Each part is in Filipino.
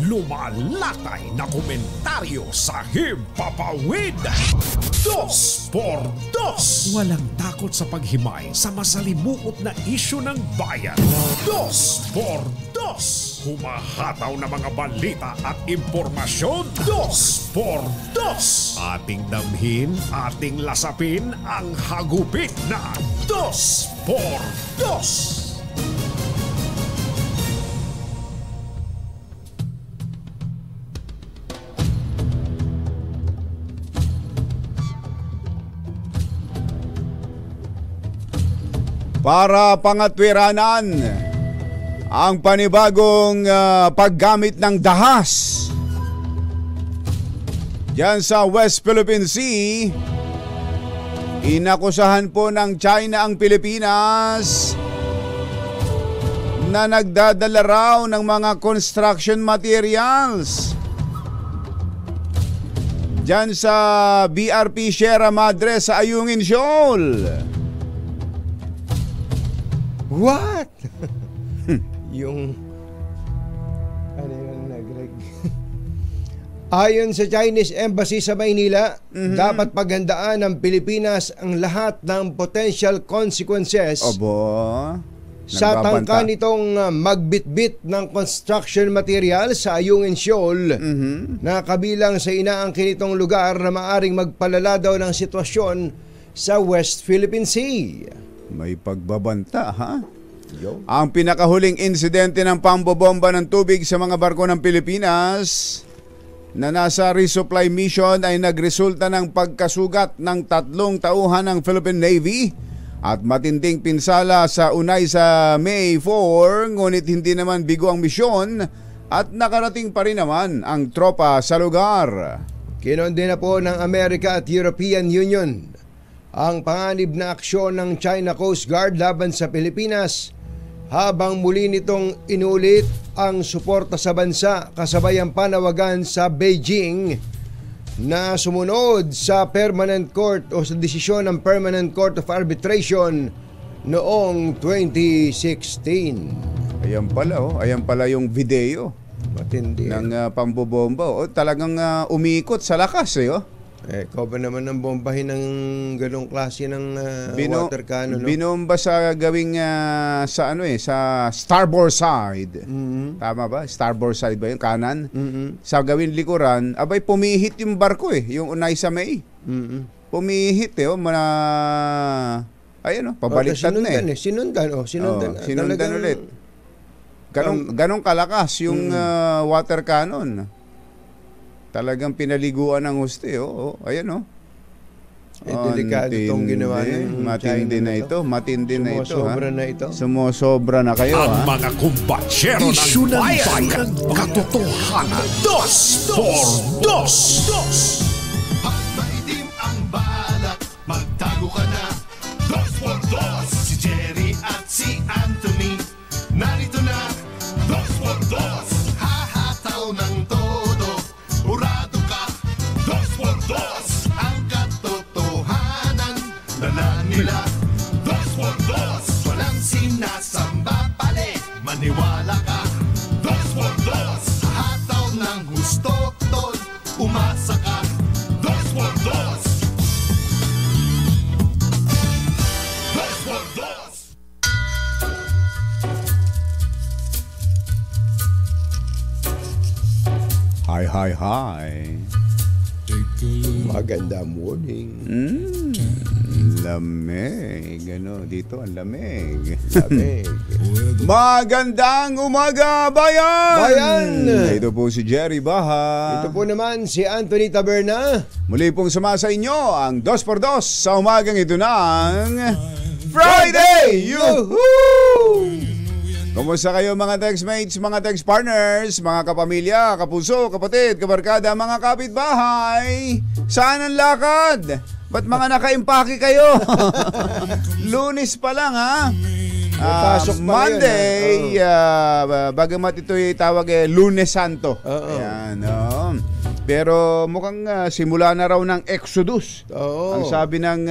lumalatay na komentaryo sa Himpapawid. 2x2. Walang takot sa paghimay sa masalimuot na isyu ng bayan. 2x2. Humahataw na mga balita at impormasyon. 2x2. Ating damhin, ating lasapin ang hagupit na 2x2. Para pangatwiranan ang panibagong paggamit ng dahas diyan sa West Philippine Sea, inakusahan po ng China ang Pilipinas na nagdadala raw ng mga construction materials diyan sa BRP Sierra Madre sa Ayungin Shoal. What? Yung ano yun, Greg? Ayon sa Chinese Embassy sa Maynila, dapat paghandaan ng Pilipinas ang lahat ng potential consequences sa tangka nitong magbitbit ng construction material sa Ayungin Shoal na kabilang sa inaangkin nitong lugar na maaring magpalala daw ng sitwasyon sa West Philippine Sea. May pagbabanta, ha? Ang pinakahuling insidente ng pambobomba ng tubig sa mga barko ng Pilipinas na nasa resupply mission ay nagresulta ng pagkasugat ng 3 tauhan ng Philippine Navy at matinding pinsala sa unay sa May 4, ngunit hindi naman bigo ang misyon at nakarating pa rin naman ang tropa sa lugar. Kinonde na po ng Amerika at European Union ang panganib na aksyon ng China Coast Guard laban sa Pilipinas habang muli nitong inulit ang suporta sa bansa kasabay ang panawagan sa Beijing na sumunod sa Permanent Court o sa desisyon ng Permanent Court of Arbitration noong 2016. Ayan pala yung video matindi ng pambobomba. Talagang umikot sa lakas ikaw ba naman ang bombahin ng ganong klase ng water cannon? Binomba sa gawing sa starboard side. Tama ba? Starboard side ba yung kanan? Sa gawing likuran, abay pumihit yung barko yung unay sa May. Pumihit pabaliktad na Sinundan ulit. Ganong kalakas yung water cannon. Talagang pinaliguan ng huste. Ayan delikado itong ginawa ng matindi na ito. Matindi na ito. Sumosobra na ito. Sumosobra na kayo. Ang mga kumbatsero ng bayan, katotohanan. 2x2. Pag maitim ang balak, magtago ka na. 2x2. Si Jerry at si Anthony, narito na. 2x2. Hahataw ng todo. Urado ka, 2x2. Ang katotohanan, dala nila. 2x2. Walang sinasamba pali, maniwala ka. 2x2. Hataw ng husto, tol, umasa ka. 2x2. 2x2. Hi. Maganda morning. Lamig. Dito ang lamig. Magandang umaga, bayan! Ito po si Jerry Baha. Ito po naman si Anthony Taberna. Muli pong sama sa inyo ang 2x2 sa umagang ito ng Friday! Yuhuu! Kumusta kayo mga textmates, mga text partners, mga kapamilya, kapuso, kapatid, kabarkada, mga kapitbahay? Saan ang lakad? Ba't mga nakaimpake kayo? Lunes pa lang Monday, bagamat ito'y tawag Lunes Santo. Ayan, pero mukhang simula na raw ng Exodus. Ang sabi ng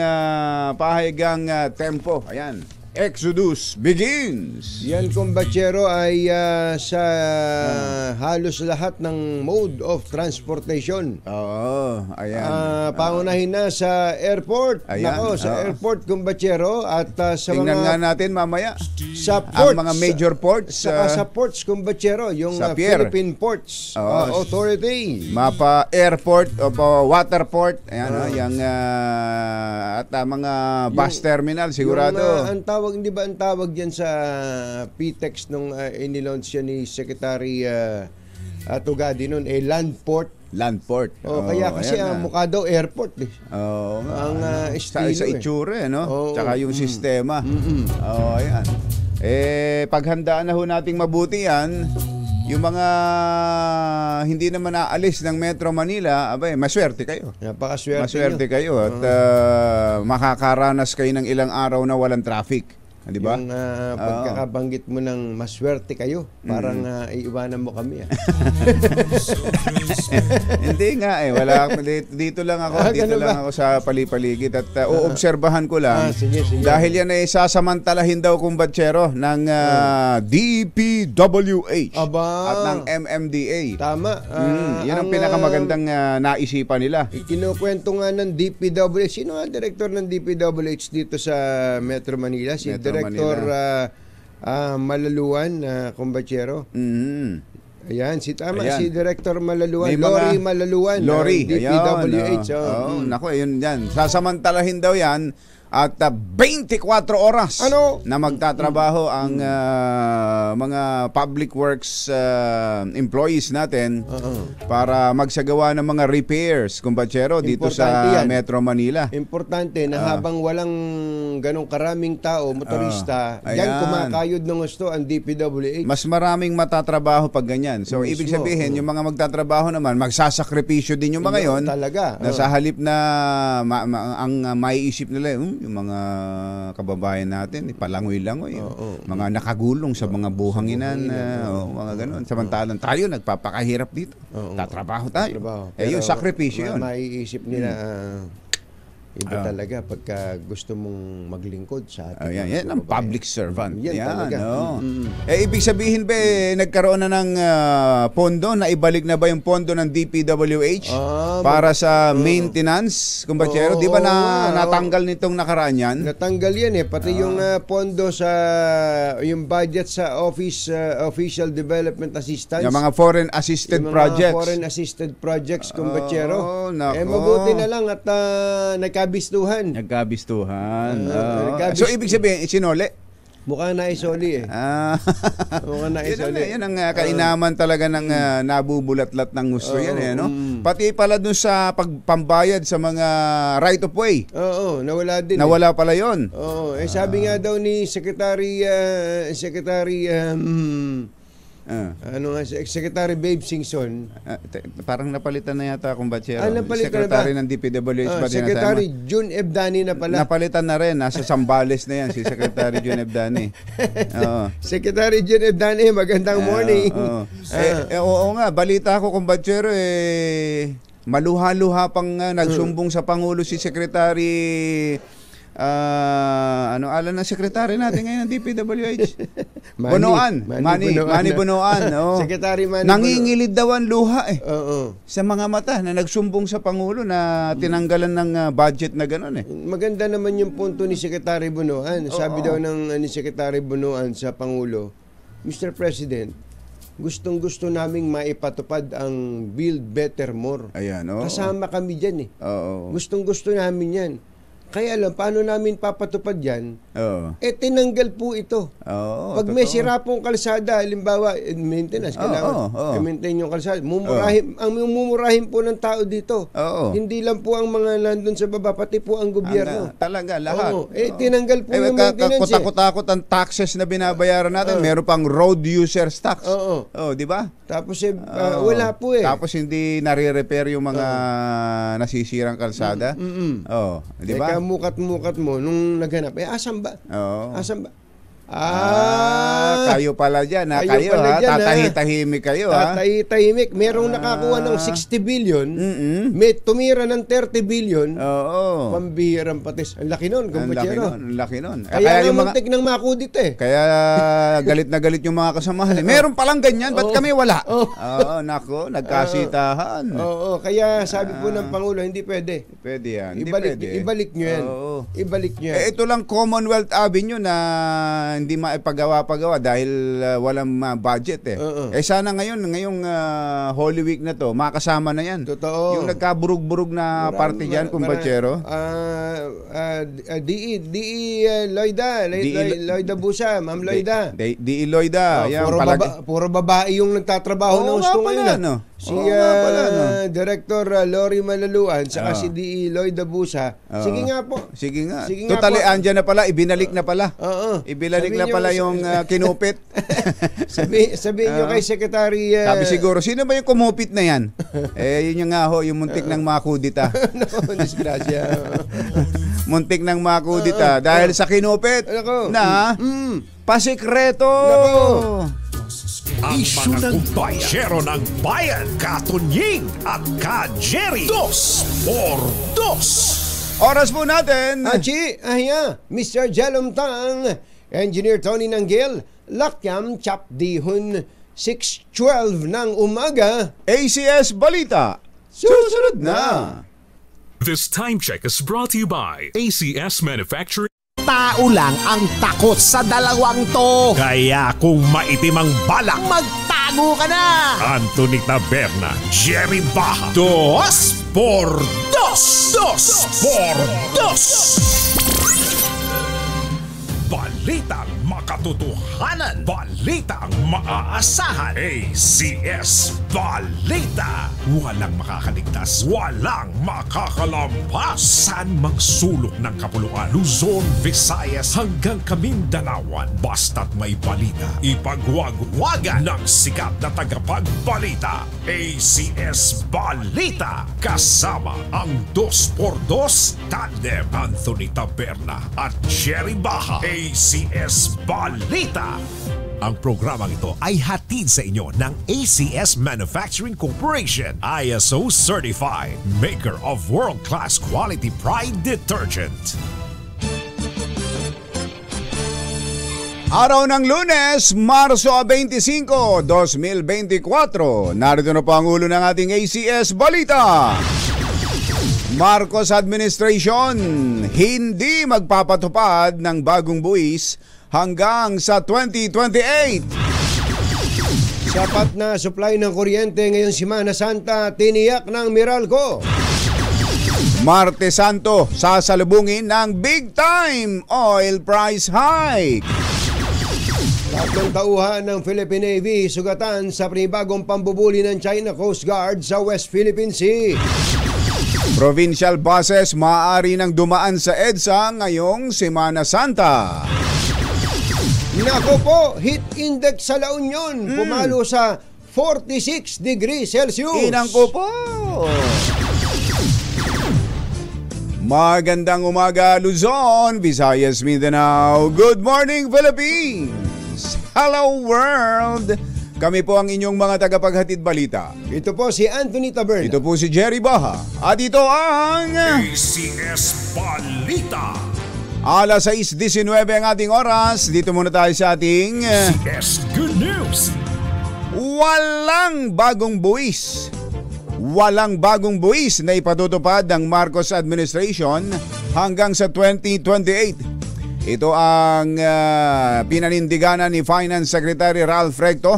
pahayagang tempo. Ayan. Exodus begins. Yan, kumbachero, ay sa halos lahat ng mode of transportation. Oo, ayan. Pangunahin na sa airport. Ayan, Nako, sa airport, kumbachero, at sa Tingnan nga mga natin mamaya. sa ports, Ang mga major ports. saka sa ports, kumbachero, yung sa pier. Philippine Ports Oo. Authority. Mapa airport o waterport. Ayan, yung at mga bus terminal sigurado. Ang tawag, hindi ba ang tawag diyan sa PTEX nung inilaunch yan ni Secretary Tugadi noon, landport. Landport. Kaya kasi ayan na. mukha daw airport eh. Oo, Ang sa estilo itsura, no? Oo. Tsaka yung sistema. Ayan. Paghandaan na ho nating mabuti yan. Yung mga hindi naman aalis ng Metro Manila, abay, maswerte kayo. Napakaswerte Maswerte nyo. kayo at makakaranas kayo ng ilang araw na walang traffic. Di ba? Yung pagkakabanggit mo ng maswerte kayo, parang iiwanan mo kami. Hindi nga wala dito lang ako, dito ganun lang ba? ako sa palipaligid at uobserbahan ko lang. Sige. Dahil yan ay sasamantalahin daw kumbatsero ng DPWH Aba. at ng MMDA. Tama. Yan ang pinakamagandang naisipan nila. Kinukwento nga ng DPWH. Sino nga director ng DPWH dito sa Metro Manila? Si Metro Director Malaluan, kumbachero. Ayan, si Director Malaluan. May Lori Malaluan. Lori, DPWH. Naku, yun yan. Sasamantalahin daw yan at 24 oras na magtatrabaho ang mga public works employees natin para magsagawa ng mga repairs, kumbachero, dito sa Importante yan. Metro Manila. Importante na habang walang ganong karaming tao, motorista, Ayan. yan kumakayod ng gusto ang DPWH. Mas maraming matatrabaho pag ganyan. So, Mismo, ibig sabihin, yung mga magtatrabaho naman, magsasakripisyo din yung mga yon. Talaga. Na sa halip na ang maiisip nila, yung mga kababayan natin, palangoy-langoy. Mga nakagulong sa mga buhanginan, mga ganun. Samantalang tayo, nagpapakahirap dito. Tatrabaho tayo. Yung sakripisyo yun. Maiisip nila, iba talaga pagka gusto mong maglingkod sa ating Yan ang public servant. Yan talaga. Ibig sabihin ba, nagkaroon na ng pondo, na ibalik na ba yung pondo ng DPWH para sa maintenance, kumbachero? Di ba natanggal nitong nakaraan yan? Natanggal yan pati yung pondo sa yung budget sa official development assistance. Yung mga foreign assisted projects. Mga foreign assisted projects, kumbachero. Nako. Mabuti na lang at nagkabistuhan. So, ibig sabihin, isinole? Mukhang naisoli Mukhang naisoli. Yan ang kainaman talaga ng nabubulatlat ng gusto yan no? Pati pala dun sa pagpambayad sa mga right of way. Nawala din. Nawala pala yon. Sabi nga daw ni Secretary Secretary Babe Singson. Parang napalitan na yata kung batsero. Napalitan Secretary na ba? ng DPWH ba Secretary June Ebdani na pala. Napalitan na rin. Nasa Sambales na yan si Secretary June Ebdani. Secretary June Ebdani, magandang morning. Oo nga, balita ko kung batsero maluha-luha pang nagsumbong sa Pangulo si Secretary alam ng sekretary natin ngayon ng DPWH? Manny Bonoan. Secretary Manny Nangingilid daw ang luha sa mga mata na nagsumbong sa Pangulo na tinanggalan ng budget na gano'n Maganda naman yung punto ni Secretary Bonoan. Sabi daw ni Secretary Bonoan sa Pangulo, Mr. President, gustong-gusto naming maipatupad ang Build Better More. Ayan, Kasama kami dyan Gustong-gusto namin yan. Kaya lang, paano namin papatupad yan? Tinanggal po ito. Pag may sira pong kalsada, halimbawa, maintenance, kailangan i-maintain yung kalsada. Ang mumurahin po ng tao dito. Hindi lang po ang mga nandun sa baba, pati po ang gobyerno. Talaga, lahat. Tinanggal po yung maintenance. Kutakot ang taxes na binabayaran natin. Meron pang road users tax. Di ba? Tapos wala po Tapos hindi nare-repair yung mga nasisirang kalsada. Di ba? Mukat-mukat mo nung naghanap. Asan ba? Asan ba? Kayo pala dyan, ha? Kayo Kayo, pala ha? dyan, ha? Tatahitahimik kayo, ha? Tatahimik. Merong nakakuha ng 60 billion, may tumira ng 30 billion, Oo. pambihirang patis. Ang laki nun, Ang laki kumpatsero. nun, ang laki nun. Kaya nga yung mga, muntik ng makudit eh. kaya galit na galit yung mga kasamahan. Meron palang ganyan, ba't kami wala? Oo. Oo, nako, nagkasitahan. Oo, kaya sabi po ng Pangulo, hindi pwede. Pwede yan, hindi Ibalik, pwede. ibalik nyo yan. Oo. Ibalik nyo yan. Ito lang Commonwealth Avenue na hindi maipagawa-pagawa dahil walang budget eh. Oo. Sana ngayong Holy Week na to, makasama na yan. Totoo. Yung nagkaburug-burug na party dyan, kumpatsero. Loida Busa, Ma'am Loida. Di Loida. Yan, Puro babae yung nagtatrabaho Oo ng nga gusto pala, ngayon. no? Si Oo nga pala, no? Director Lori Malaluan saka Oo. si D.E. Loida Busa. Oo. Sige nga po. Sige nga. Sige nga Totally po. andyan na pala, ibinalik na pala. Oo. Ibinalik Sabihin na nyo- pala yung kinupit. Sabihin nyo kay Secretary... Sabi siguro, sino ba yung kumupit na yan? Yun yung nga ho, yung muntik ng makudita. Naku, disgrasya. Muntik ng makudita dahil sa kinupit Nako. na pasikreto. Nako. Ang mga kumpatsero ng bayan, Katunying at Ka-Jerry. 2 por 2. Oras po natin. Achi, Mr. Jalom Tang, Engineer Tony Nanggil, Lakyam Chapdihon, 6:12 ng umaga. ACS Balita. Susunod na. This time check is brought to you by ACS Manufacturing. Tao lang ang takot sa dalawang to. Kaya kung maitim ang balak, Magtago ka na! Anthony Taberna, Jerry Baja. 2 por 2. 2 por 2. Balitang makatotohanan. Balitang maaasahan. ACS Balita. Walang makakaligtas. Walang makakalampas. San mang sulok ng kapuluan. Luzon, Visayas hanggang Kamindalawan. Basta't may balita. Ipagwagwagan ng sikat na tagapagbalita. ACS Balita. Kasama ang 2x2 tandem Anthony Taberna at Jerry Baja. ACS Balita. Ang programang ito ay hatid sa inyo ng ACS Manufacturing Corporation, ISO certified, maker of world-class quality Pride detergent. Araw ng Lunes, Marso 25, 2024. Narito na po ang ulo ng ating ACS Balita. Marcos Administration hindi magpapatupad ng bagong buwis hanggang sa 2028. Sapat na supply ng kuryente ngayong Semana Santa, tiniyak ng Meralco. Martes Santo, sasalubungin ng big time oil price hike. Tatlong tauhan ng Philippine Navy sugatan sa panibagong pambubuli ng China Coast Guard sa West Philippine Sea. Provincial buses maaari nang dumaan sa EDSA ngayong Semana Santa. Nako po, heat index sa La Union pumalo sa 46 degrees Celsius. Inang ko po. Magandang umaga Luzon, Visayas, Mindanao. Good morning Philippines. Hello world. Kami po ang inyong mga tagapaghatid balita. Ito po si Anthony Taberna. Ito po si Jerry Baha. At ito ang ACS Balita. alas 6:19 ang ating oras. Dito muna tayo sa ating ACS Good News. walang bagong buwis. Walang bagong buwis na ipatutupad ng Marcos Administration hanggang sa 2028. Ito ang pinanindiganan ni Finance Secretary Ralph Recto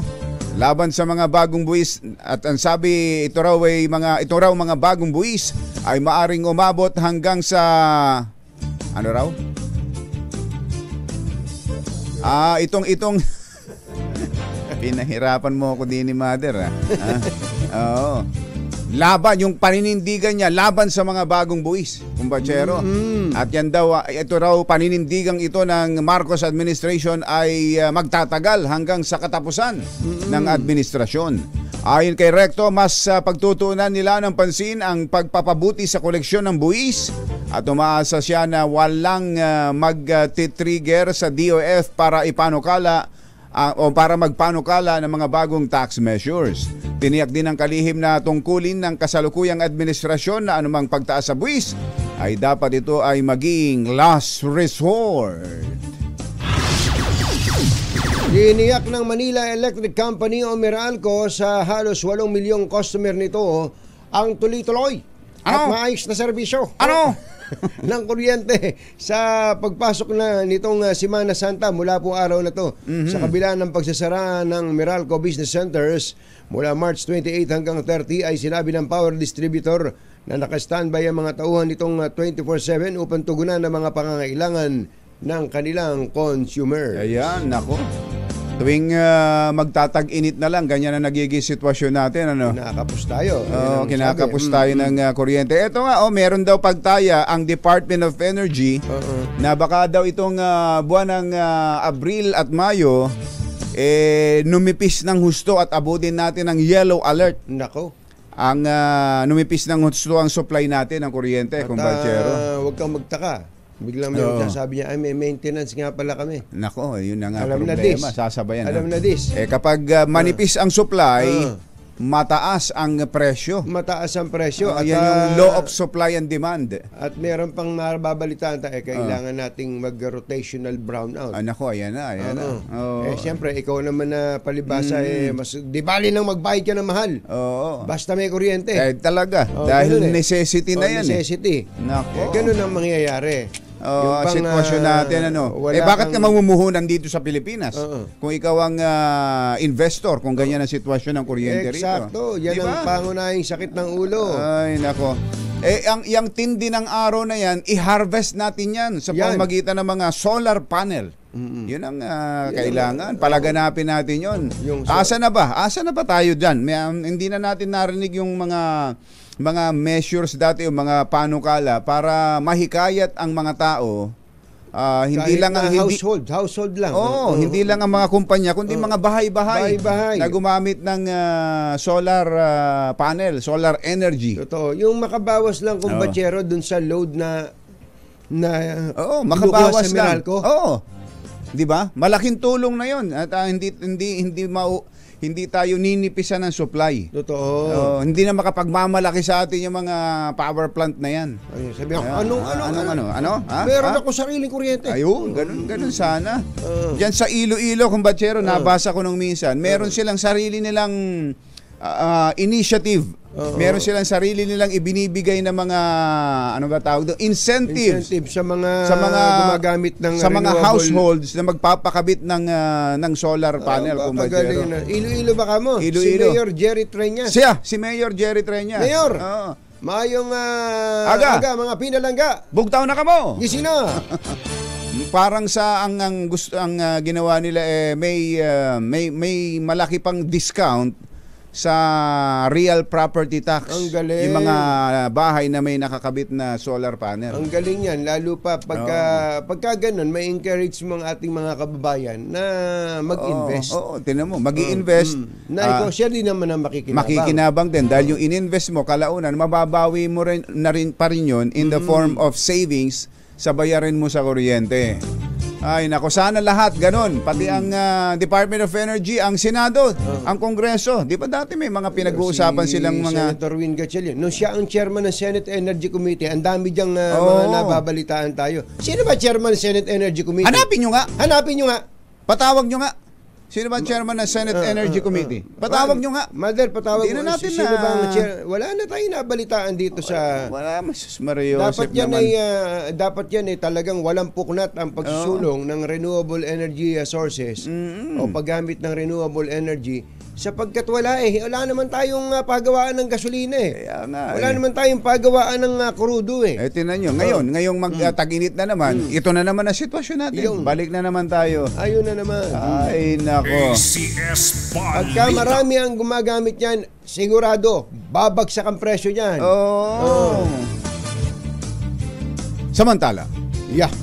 laban sa mga bagong buwis, at ang sabi ito raw mga bagong buwis ay maaring umabot hanggang sa ano raw? Itong pinahirapan mo ako din ni Mother. Oo. Laban, yung paninindigan niya laban sa mga bagong buwis, kumpatsero. At yan daw, ito raw paninindigang ito ng Marcos Administration ay magtatagal hanggang sa katapusan ng administrasyon. Ayon kay Recto, mas pagtutuunan nila ng pansin ang pagpapabuti sa koleksyon ng buwis at umaasa siya na walang mag-trigger sa DOF para ipanukala o para magpanukala ng mga bagong tax measures. Tiniyak din ng kalihim na tungkulin ng kasalukuyang administrasyon na anumang pagtaas sa buwis ay dapat ito ay maging last resort. Iniyak ng Manila Electric Company o Meralco sa halos 8 milyong customer nito ang tuloy-tuloy at maayos na serbisyo. Ng kuryente sa pagpasok na nitong Semana Santa mula po araw na to. Sa kabila ng pagsasara ng Meralco Business Centers mula March 28 hanggang 30 ay sinabi ng power distributor na naka-standby ang mga tauhan nitong 24/7 upang tugunan ng mga pangangailangan ng kanilang consumer. Ayan, nako. Tuwing magtatag-init na lang, ganyan na nagiging sitwasyon natin. Kinakapos tayo. Kinakapos tayo ng kuryente. Ito nga, meron daw pagtaya ang Department of Energy na baka daw itong buwan ng Abril at Mayo, numipis ng husto at abutin natin ng yellow alert. Nako. Ang numipis ng husto ang supply natin ng kuryente, kumbachero. Huwag kang magtaka. Biglang may sabi niya, may maintenance nga pala kami. Nako, yun na nga Alam problema. na Sasabayan. Alam na this. Kapag manipis ang supply, mataas ang presyo. Mataas ang presyo. At yan yung law of supply and demand. At meron pang mababalitaan tayo, kailangan nating mag-rotational brownout. Nako, ayan na. Siyempre, ikaw naman na palibasa, mas di bali nang magbayad ka ng mahal. Basta may kuryente. Talaga. Dahil necessity na yan. Necessity. Nako. Ganun ang mangyayari. Sitwasyon natin bakit ka mamumuhunan dito sa Pilipinas? Kung ikaw ang investor, kung ganyan ang sitwasyon ng kuryente rito. Eksakto, yan ang pangunahing sakit ng ulo. Ay, nako. Yung tindi ng araw na yan, i-harvest natin yan sa pamamagitan ng mga solar panel. Yun ang kailangan. Palaganapin natin yun. Asa na ba? Asa na ba tayo dyan? Hindi na natin narinig yung mga measures dati o mga panukala para mahikayat ang mga tao. Hindi lang ang household lang. Hindi lang ang mga kumpanya kundi mga bahay-bahay na gumamit ng solar panel, solar energy. Totoo. Yung makabawas lang kumbachero dun sa load na makabawas sa Meralco. Di ba? Malaking tulong na 'yon at hindi tayo ninipisan ng supply. Totoo. Hindi na makapagmamalaki sa atin yung mga power plant na yan. Sabi ano? Meron ako sariling kuryente. Ayun, ganun sana. Diyan sa Iloilo, kumbachero, nabasa ko nung minsan, meron silang sarili nilang initiative. Meron silang sarili nilang ibinibigay na mga incentives sa mga gumagamit ng sa mga households na magpapakabit ng solar panel. Iloilo ba kamo? Si Mayor Jerry Treñas. Si Mayor Jerry Treñas. Mayor. Maayong aga mga pinalangga. Bugtaw na kamo. Gising na. Parang sa ang ginawa nila may malaki pang discount sa real property tax. Ang galing. Yung mga bahay na may nakakabit na solar panel. Ang galing yan. Lalo pa pagka ganun, may encourage mo ang ating mga kababayan na mag-invest. Tinan mo, mag-i-invest. Na ikaw siya din naman ang makikinabang din. Dahil yung in-invest mo, kalaunan, mababawi mo rin pa rin yun in the form of savings sa bayarin mo sa kuryente. Ay, nako, sana lahat ganon. Pati ang Department of Energy, ang Senado, ang Kongreso. Di ba dati may mga pinag-uusapan silang mga... Senator Win Gatchalian. No, siya ang chairman ng Senate Energy Committee. Ang dami diyang mga nababalitaan tayo. Sino ba chairman ng Senate Energy Committee? Hanapin nyo nga. Patawag nyo nga. Sino ba chairman ng Senate Energy Committee? Patawag nyo nga. Mother, patawag mo. Sino ba ang chair? Wala na tayong nabalitaan dito sa... Wala, Mas Mario Joseph naman. Dapat yan talagang walang puknat ang pagsusulong ng renewable energy sources o paggamit ng renewable energy sapagkat wala naman tayong pagawaan ng gasolina wala naman tayong pagawaan ng krudo Tingnan nyo, ngayong mag-tag-init na naman, ito na naman ang sitwasyon natin. Balik na naman tayo. Ayun na naman. Ay, nako. ACS Balita. Pagka marami ang gumagamit yan, sigurado, babagsak ang presyo niyan. Samantala,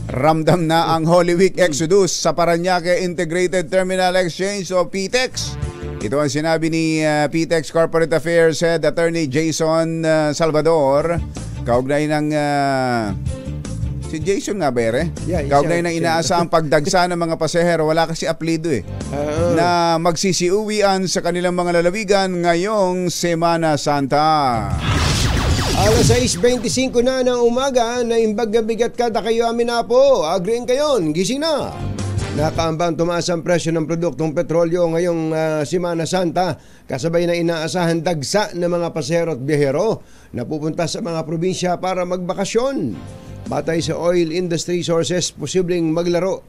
ramdam na ang Holy Week Exodus sa Parañaque Integrated Terminal Exchange o PTEX. Ito ang sinabi ni PTEX Corporate Affairs Head Attorney Jason Salvador Kaugnay ng si Jason nga bere. Yeah, Kaugnay siya- ng inaasahang pagdagsa ng mga pasahero, wala kasi apelido na magsisiuwian sa kanilang mga lalawigan ngayong Semana Santa. Alas 6:25 na ng umaga, na imbag na bigat kada kayo amin na po. Agreeing kayo, gising na. Nakaambang tumaas ang presyo ng produktong petrolyo ngayong Semana Santa, kasabay na inaasahan dagsa ng mga pasahero at biyahero na pupunta sa mga probinsya para magbakasyon. Batay sa oil industry sources, posibleng maglaro.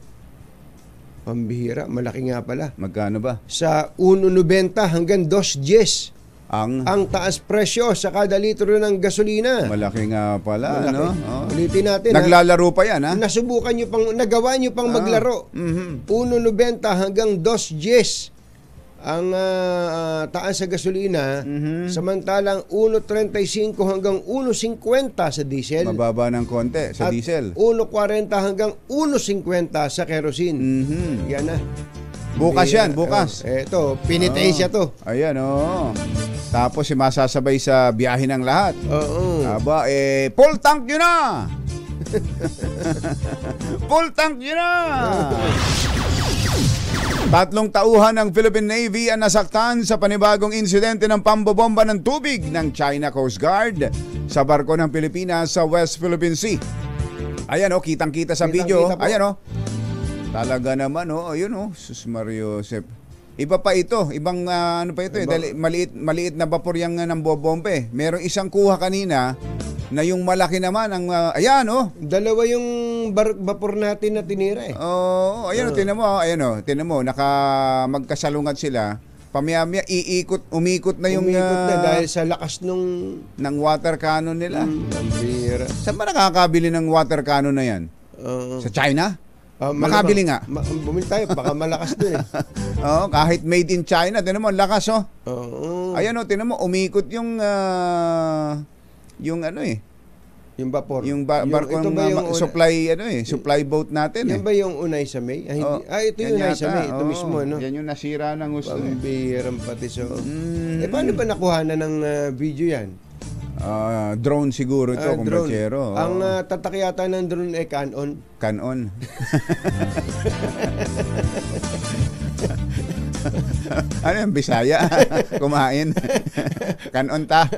Pambihira, malaki nga pala. Magkano ba? Sa 1.90 hanggang 2.10 Ang ang taas presyo sa kada litro ng gasolina. malaki nga pala, Malaki. no? Oh. Ulitin natin. Naglalaro pa yan, ha? Nasubukan nyo pang, nagawa nyo pang maglaro. 1.90 hanggang 2.10 ang taas sa gasolina, samantalang 1.35 hanggang 1.50 sa diesel. Mababa ng konti sa at diesel. 1.40 hanggang 1.50 sa kerosene. Yan na. Bukas yan, bukas. Eto, pinitensya to. Ayan, Tapos masasabay sa biyahe ng lahat. Oo. Aba, full tank yun na! Full tank yun na! Tatlong tauhan ng Philippine Navy ang nasaktan sa panibagong insidente ng pambobomba ng tubig ng China Coast Guard sa barko ng Pilipinas sa West Philippine Sea. Ayan, kitang-kita sa video. Kitang-kita po. Ayan, talaga naman, ayun, Sus Mario Josep. Iba pa ito, ibang ano pa ito dahil maliit na vapor yang ng bobombe. Merong isang kuha kanina na yung malaki naman ang ayan, Dalawa yung vapor natin na tinira eh. Ayan, tinan mo, magkasalungat sila. Pamiyamya umikot na yung Umikot na dahil sa lakas ng water cannon nila. Ang bira. Saan ba nakakabili ng water cannon na yan? Sa China? Makabili nga. Bumili tayo, baka malakas doon eh. Kahit made in China, tinan mo, lakas Oo. Ayan, tinan mo, umikot yung Yung vapor. yung barko ito ba yung supply boat natin. Yan ba yung Unay sa May? Ito yung Unay sa May. Ito mismo, no? Yan yung nasira ng gusto. Pambirang pati so. Paano ba nakuha na ng video yan? Drone siguro ito, Drone. kumbachero. Ang tatak yata ng drone ay Canon. Canon. Ano yung Bisaya? Kumain. Kanon ta.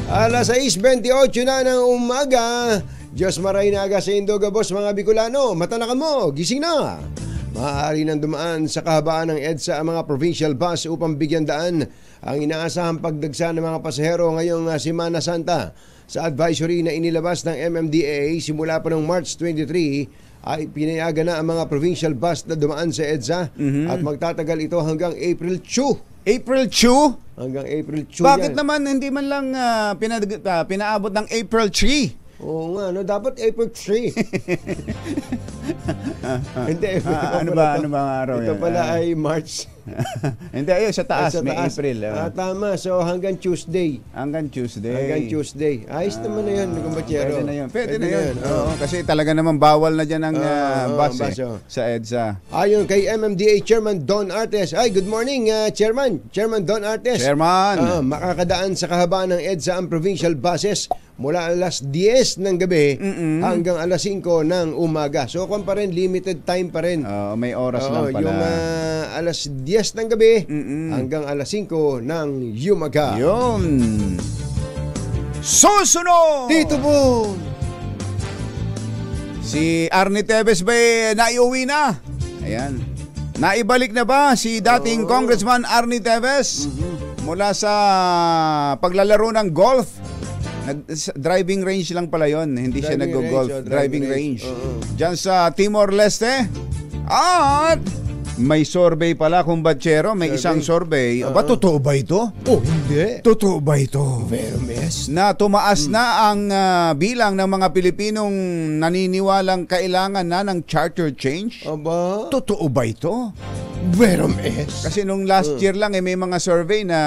Alas 6:28 na ng umaga. Diyos maray na aga sa Indoga, boss, mga Bicolano. Matanakan mo, gising na. Maaari nang dumaan sa kahabaan ng EDSA ang mga provincial bus upang bigyan daan ang inaasahang pagdagsa ng mga pasahero ngayong Semana Santa. Sa advisory na inilabas ng MMDA simula pa noong March 23, ay pinayagan na ang mga provincial bus na dumaan sa EDSA at magtatagal ito hanggang April 2. April 2? Hanggang April 2 Bakit yan. naman hindi man lang pinaabot ng April 3? Oo nga, dapat April 3. Hindi, ano ba ang araw ito yan? pala ay March. Hindi, ayun, sa taas, Sa may taas. April. Tama, so hanggang Tuesday. Hanggang Tuesday. Ayos naman na yun, kumbachero. Pwede na yun. Oo, kasi talaga naman bawal na dyan ang bus bus, sa EDSA. Ayon kay MMDA Chairman Don Artes. Good morning, Chairman Don Artes. Chairman. Makakadaan sa kahabaan ng EDSA ang provincial buses mula alas 10 ng gabi hanggang alas 5 ng umaga. So kung pa rin, limited time pa rin. May oras lang pala. Yung alas 10 ng gabi hanggang alas 5 ng umaga. Yun. Susunod! Dito po! Si Arnie Teves ba naiuwi na? Ayan. Naibalik na ba si dating Congressman Arnie Teves mula sa paglalaro ng golf? Driving range lang pala yon, hindi siya nag-golf. Driving range. Diyan sa Timor-Leste. At may survey pala, kumbachero. May isang survey. Aba, totoo ba ito? Hindi. Totoo ba ito? Pero mes. Na tumaas na ang bilang ng mga Pilipinong naniniwalang kailangan na ng charter change? Aba. Totoo ba ito? Pero mes. Kasi nung last year lang may mga survey na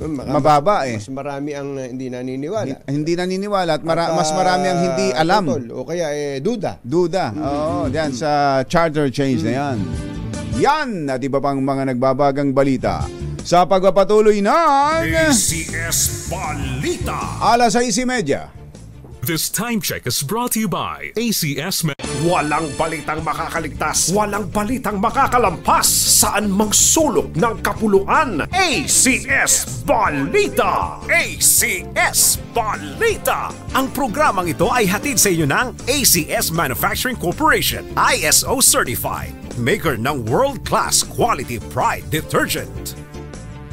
mababa Mas marami ang hindi naniniwala. Hindi naniniwala at mas marami ang hindi alam. O kaya duda. Oo, diyan sa charter change na yan. Yan at iba pang mga nagbabagang balita sa pagpapatuloy ng ACS Balita. alas 6:30. This time check is brought to you by ACS Walang balitang makakaligtas, walang balitang makakalampas, saan mang sulok ng kapuluan. ACS Balita! ACS Balita! Ang programang ito ay hatid sa inyo ng ACS Manufacturing Corporation, ISO Certified, maker ng world-class quality Pride detergent.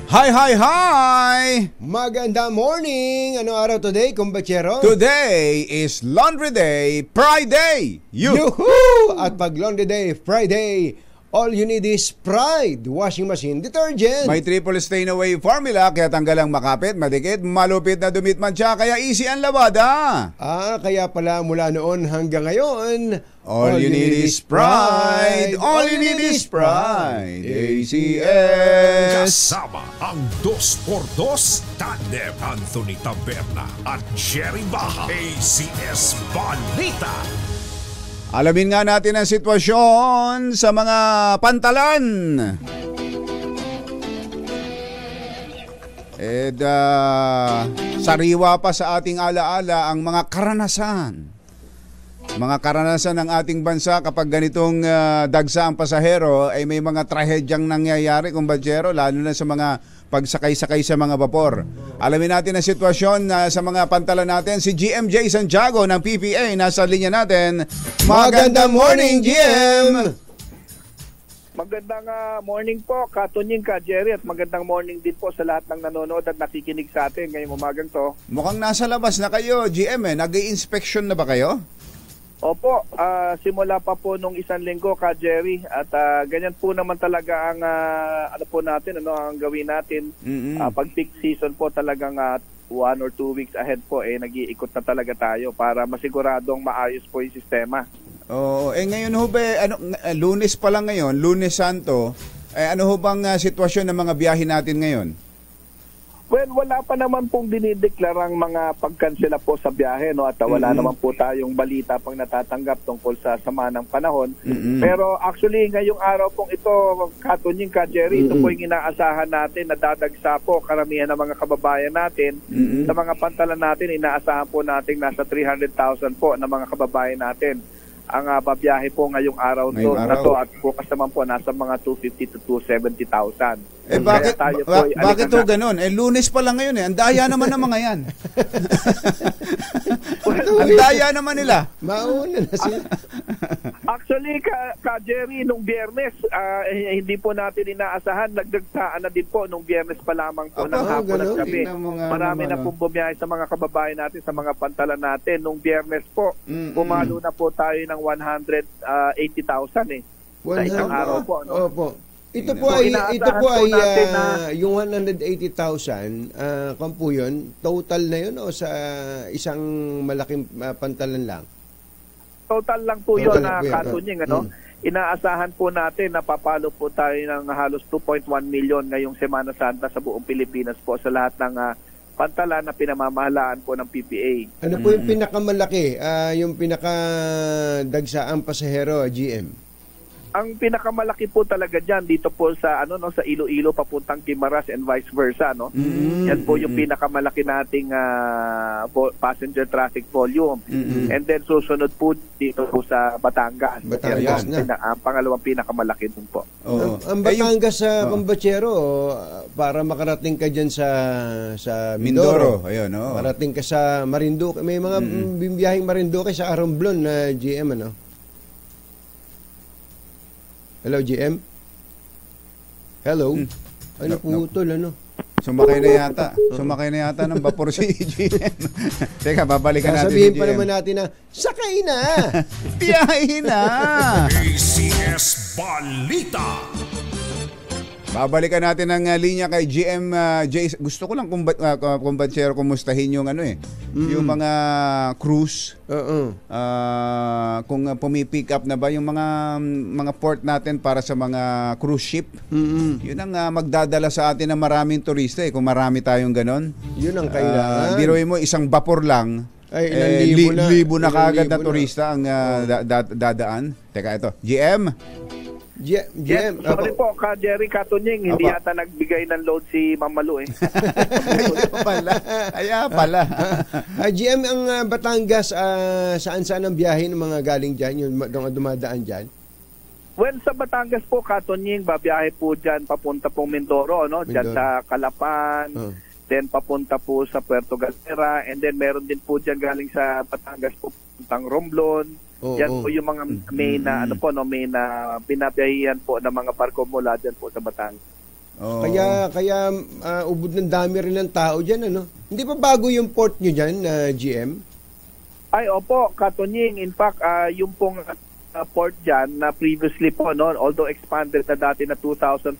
Hi! Maganda morning! Ano araw today, kumbachero? Today is Laundry Day, Pride Day! Yuhuu! At pag Laundry Day, Friday, all you need is Pride washing machine detergent. May triple stain away formula, kaya tanggal ang makapit, madikit, malupit na dumit mancha, kaya easy ang labada. Kaya pala mula noon hanggang ngayon, All you need is Pride! All you need is Pride! ACS! Kasama ang 2x2 Tandem Anthony Taberna at Jerry Baja. ACS Balita. Alamin nga natin ang sitwasyon sa mga pantalan. Sariwa pa sa ating alaala ang mga karanasan. Mga karanasan ng ating bansa kapag ganitong dagsa ang pasahero ay may mga trahedyang nangyayari, kumbachero, lalo na sa mga pagsakay-sakay sa mga vapor. Alamin natin ang sitwasyon sa mga pantalan natin. Si GMJ Santiago ng PPA nasa linya natin. Magandang morning, GM! Magandang morning po, Katunying, Ka Jerry, at magandang morning din po sa lahat ng nanonood at nakikinig sa atin ngayong umagang to. Mukhang nasa labas na kayo, GM. Nag-i-inspection na ba kayo? Opo, simula pa po nung isang linggo, Ka Jerry, at ganyan po naman talaga ang ano po natin, ang gawin natin. Pag peak season po talagang 1 or 2 weeks ahead po, nag-iikot na talaga tayo para masiguradong maayos po yung sistema. Ngayon ho ba, Lunes pa lang ngayon, Lunes Santo, ano ho bang sitwasyon ng mga biyahe natin ngayon? Well, wala pa naman pong dinideklarang mga pagkansela po sa biyahe, no? At wala naman po tayong balita pang natatanggap tungkol sa sama ng panahon. Pero actually, ngayong araw pong ito, Katunying, Ka Jerry, ito po yung inaasahan natin na dadagsa po karamihan ng mga kababayan natin. Sa mga pantalan natin, inaasahan po natin nasa 300,000 po na mga kababayan natin ang babiyahe po ngayong araw na to, at bukas naman po nasa mga 250 to 270,000. Bakit to ganun? Lunes pa lang ngayon Ang daya naman ng mga yan. Ang daya naman nila. Mauna na sila. Actually, Ka Jerry, nung Biyernes, hindi po natin inaasahan. Nagdagsaan na din po nung Biyernes pa lamang po ng hapon at gabi. Marami na pong bumiyahe sa mga kababayan natin, sa mga pantalan natin. Nung Biyernes po, pumalo na po tayo ng 180,000 sa isang araw po. No? Opo. Ito po ay yung 180,000, kung po yun, total na yun o sa isang malaking pantalan lang? Total lang po yun na Katunying, Inaasahan po natin na papalo po tayo ng halos 2.1 million ngayong Semana Santa sa buong Pilipinas po sa lahat ng pantalan na pinamamahalaan po ng PPA. Ano po yung pinakamalaki, yung pinakadagsaang pasahero, GM? Ang pinakamalaki po talaga diyan dito po sa sa Iloilo papuntang Guimaras and vice versa, no. Yan po yung pinakamalaki nating passenger traffic volume. And then susunod po dito po sa Batangas. Yan ang pangalawang pinakamalaki din po. Ang Batangas sa Kumbachero, para makarating ka diyan sa Mindoro. Ayun, Makarating ka sa Marinduque. May mga bibiyaheng Marinduque sa Aromblon na GM, Hello, GM? Hello? Ano putol, Sumakay na yata ng vapor si GM. Teka, babalikan natin sabihin si GM. pa naman natin na, sakay na! Biyahe na! ACS Balita. Babalikan natin ang linya kay GM Gusto ko lang kumbatsero kumustahin yung yung mga cruise. Kung pumipick up na ba yung mga port natin para sa mga cruise ship. Yun ang magdadala sa atin ng maraming turista kung marami tayong ganon. Yun ang kailangan. Biruin mo isang vapor lang. Ay, libo na kagad na turista ang dadaan. Teka, ito. GM? GM, Sorry po, Jerry Katunying, hindi Apa. yata nagbigay ng load si Mamalu eh. Kaya pala. GM, ang Batangas, saan-saan ang biyahe ng mga galing dyan, yung dumadaan dyan? Well, sa Batangas po, Katunying, babiyahe po dyan, papunta pong Mindoro, no? Dyan Mindoro. sa Calapan, then papunta po sa Puerto Galera, and then meron din po dyan galing sa Batangas po, puntang Romblon. Yan po yung mga main na, main na binabiyahihan po ng mga barko mula dyan po sa Batangas. Oo. Kaya ubod ng dami rin ng tao dyan, ano? Hindi pa bago yung port nyo dyan, GM? Ay, opo, Katunying. In fact, yung pong port dyan na previously po, no, although expanded na dati na 2,500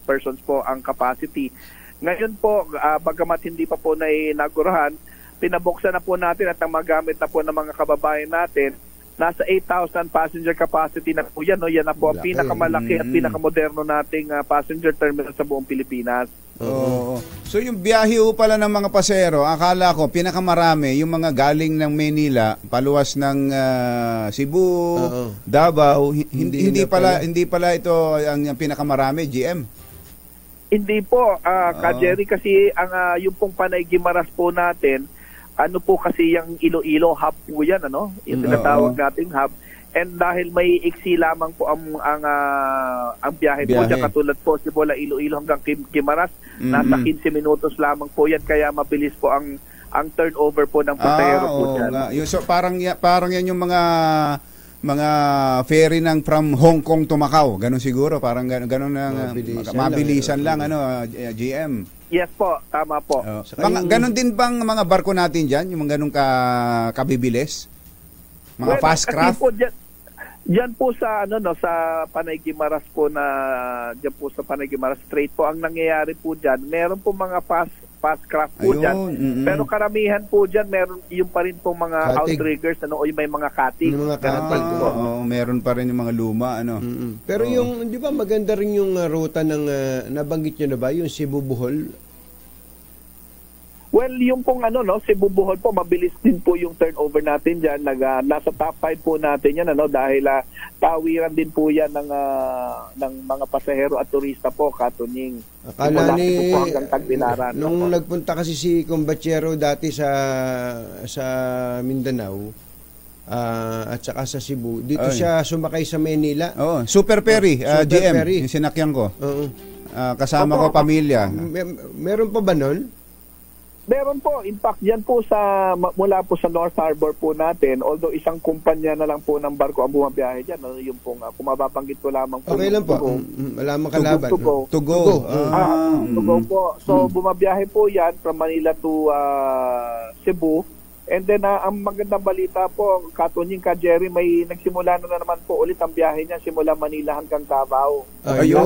persons po ang capacity. Ngayon po, bagamat hindi pa po na-inaugurahan, pinabuksan na po natin at ang magamit na po ng mga kababayan natin, nasa 8,000 passenger capacity na po yan. No? Yan na po ang pinakamalaki at pinakamoderno nating passenger terminal sa buong Pilipinas. Oo. So yung biyahe pala ng mga pasahero, akala ko pinakamarami yung mga galing ng Manila, paluwas ng Cebu, Davao, hindi pala ito ang pinakamarami, GM. Hindi po, Jerry, kasi ang yung pong Panay Guimaras po natin, ano po kasi yung Iloilo hub po yan, ano? Yung tinatawag nating hub. And dahil may iksi lamang po ang biyahe po dyan, katulad po simula Iloilo hanggang Guimaras, nasa 15 minutos lamang po yan, kaya mabilis po ang turnover po ng pasahero po dyan. So parang yan yung mga ferry ng from Hong Kong to Macau, ganun siguro, parang ganun mabilisan lang GM. Yes po, tama po. Ganun din bang mga barko natin diyan, yung mga ganung kabibilis? Mga fast craft? Po, diyan po sa sa Panay Guimaras po diyan po sa Panay Guimaras Strait po ang nangyayari po diyan. Meron po mga fast craft po diyan. Pero karamihan po diyan meron yung pa rin po mga outriggers o yung may mga cutting. Meron pa rin yung mga luma Pero yung di ba maganda rin yung ruta ng nabanggit niyo na ba yung Cebu-Bohol? Well, yung pong Cebu Bohol po, mabilis din po yung turnover natin dyan. Nasa top 5 po natin yan, dahil tawiran din po yan ng mga pasahero at turista po, Katunying. Akala po hanggang Tagbilaran. Nung nagpunta kasi si Combachero dati sa Mindanao, at saka sa Cebu, dito siya sumakay sa Manila. Super ferry, GM, ferry. yung sinakyan ko. Kasama ko pamilya. Meron pa ba nun? Meron po. In fact, yan po mula po sa North Harbor po natin, although isang kumpanya na lang po ng barko ang bumabiyahe dyan. Yung pong, kung mababanggit ko lamang po. Okay lang po. Wala mang kalaban. To go. To go po. So, bumabiyahe po yan from Manila to Cebu. And then, ang magandang balita po, Katunying, Jerry, may nagsimula na naman po ulit ang biyahe niya simula Manila hanggang Davao. Ayun.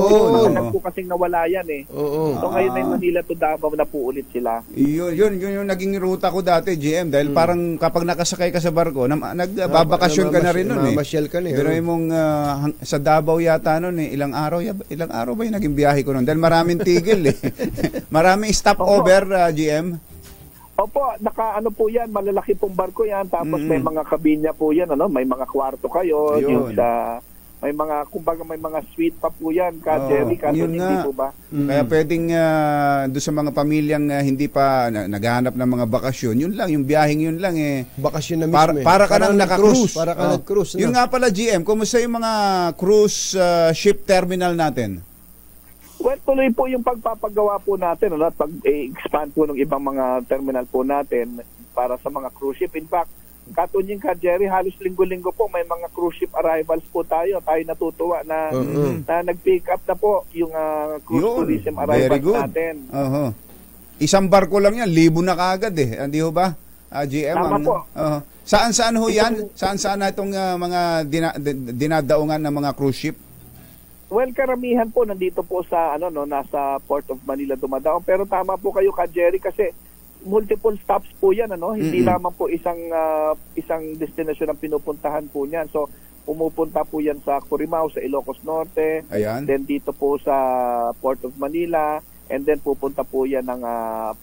Po kasing nawala yan eh. So ngayon ay Manila to Davao na po ulit sila. Yun yung naging ruta ko dati, GM, dahil parang kapag nakasakay ka sa barko, nagbabakasyon ka na rin nun eh. Mamasyal ka na eh. Pero mong sa Davao yata nun eh, ilang araw ba yung naging biyahe ko nun? Dahil maraming tigil eh. Maraming stopover, GM. Opo, po yan, malalaki pong barko yan, tapos may mga kabinya po yan, may mga kwarto kayo, may mga, kumbaga may mga suite pa po yan, Jerry, hindi po ba? Kaya pwedeng doon sa mga pamilyang hindi pa naghahanap ng mga bakasyon, yun lang, yung biyaheng yun lang eh. Bakasyon na mismo para ka nang naka-cruise. Para ka nag-cruise. Yun nga pala, GM, kumusta yung mga cruise ship terminal natin? Well, tuloy po yung pagpapagawa po natin at pag-expand po ng ibang mga terminal po natin para sa mga cruise ship. In fact, Katunying, Jerry, halos linggo-linggo po may mga cruise ship arrivals po tayo. Tayo natutuwa na nag-pick up na po yung cruise tourism arrivals natin. Isang barko lang yan, 1,000 na kaagad eh. Hindi ho ba? GM? Tama po. Saan ho yan? Saan na itong mga dinadaungan ng mga cruise ship? Well, karamihan po nandito po sa nasa Port of Manila dumadaong. Pero tama po kayo, Jerry, kasi multiple stops po 'yan, Hindi lamang po isang destination ang pinupuntahan po niyan. So, pumupunta po 'yan sa Corimao, sa Ilocos Norte. Ayan. Then dito po sa Port of Manila, and then pupunta po 'yan ng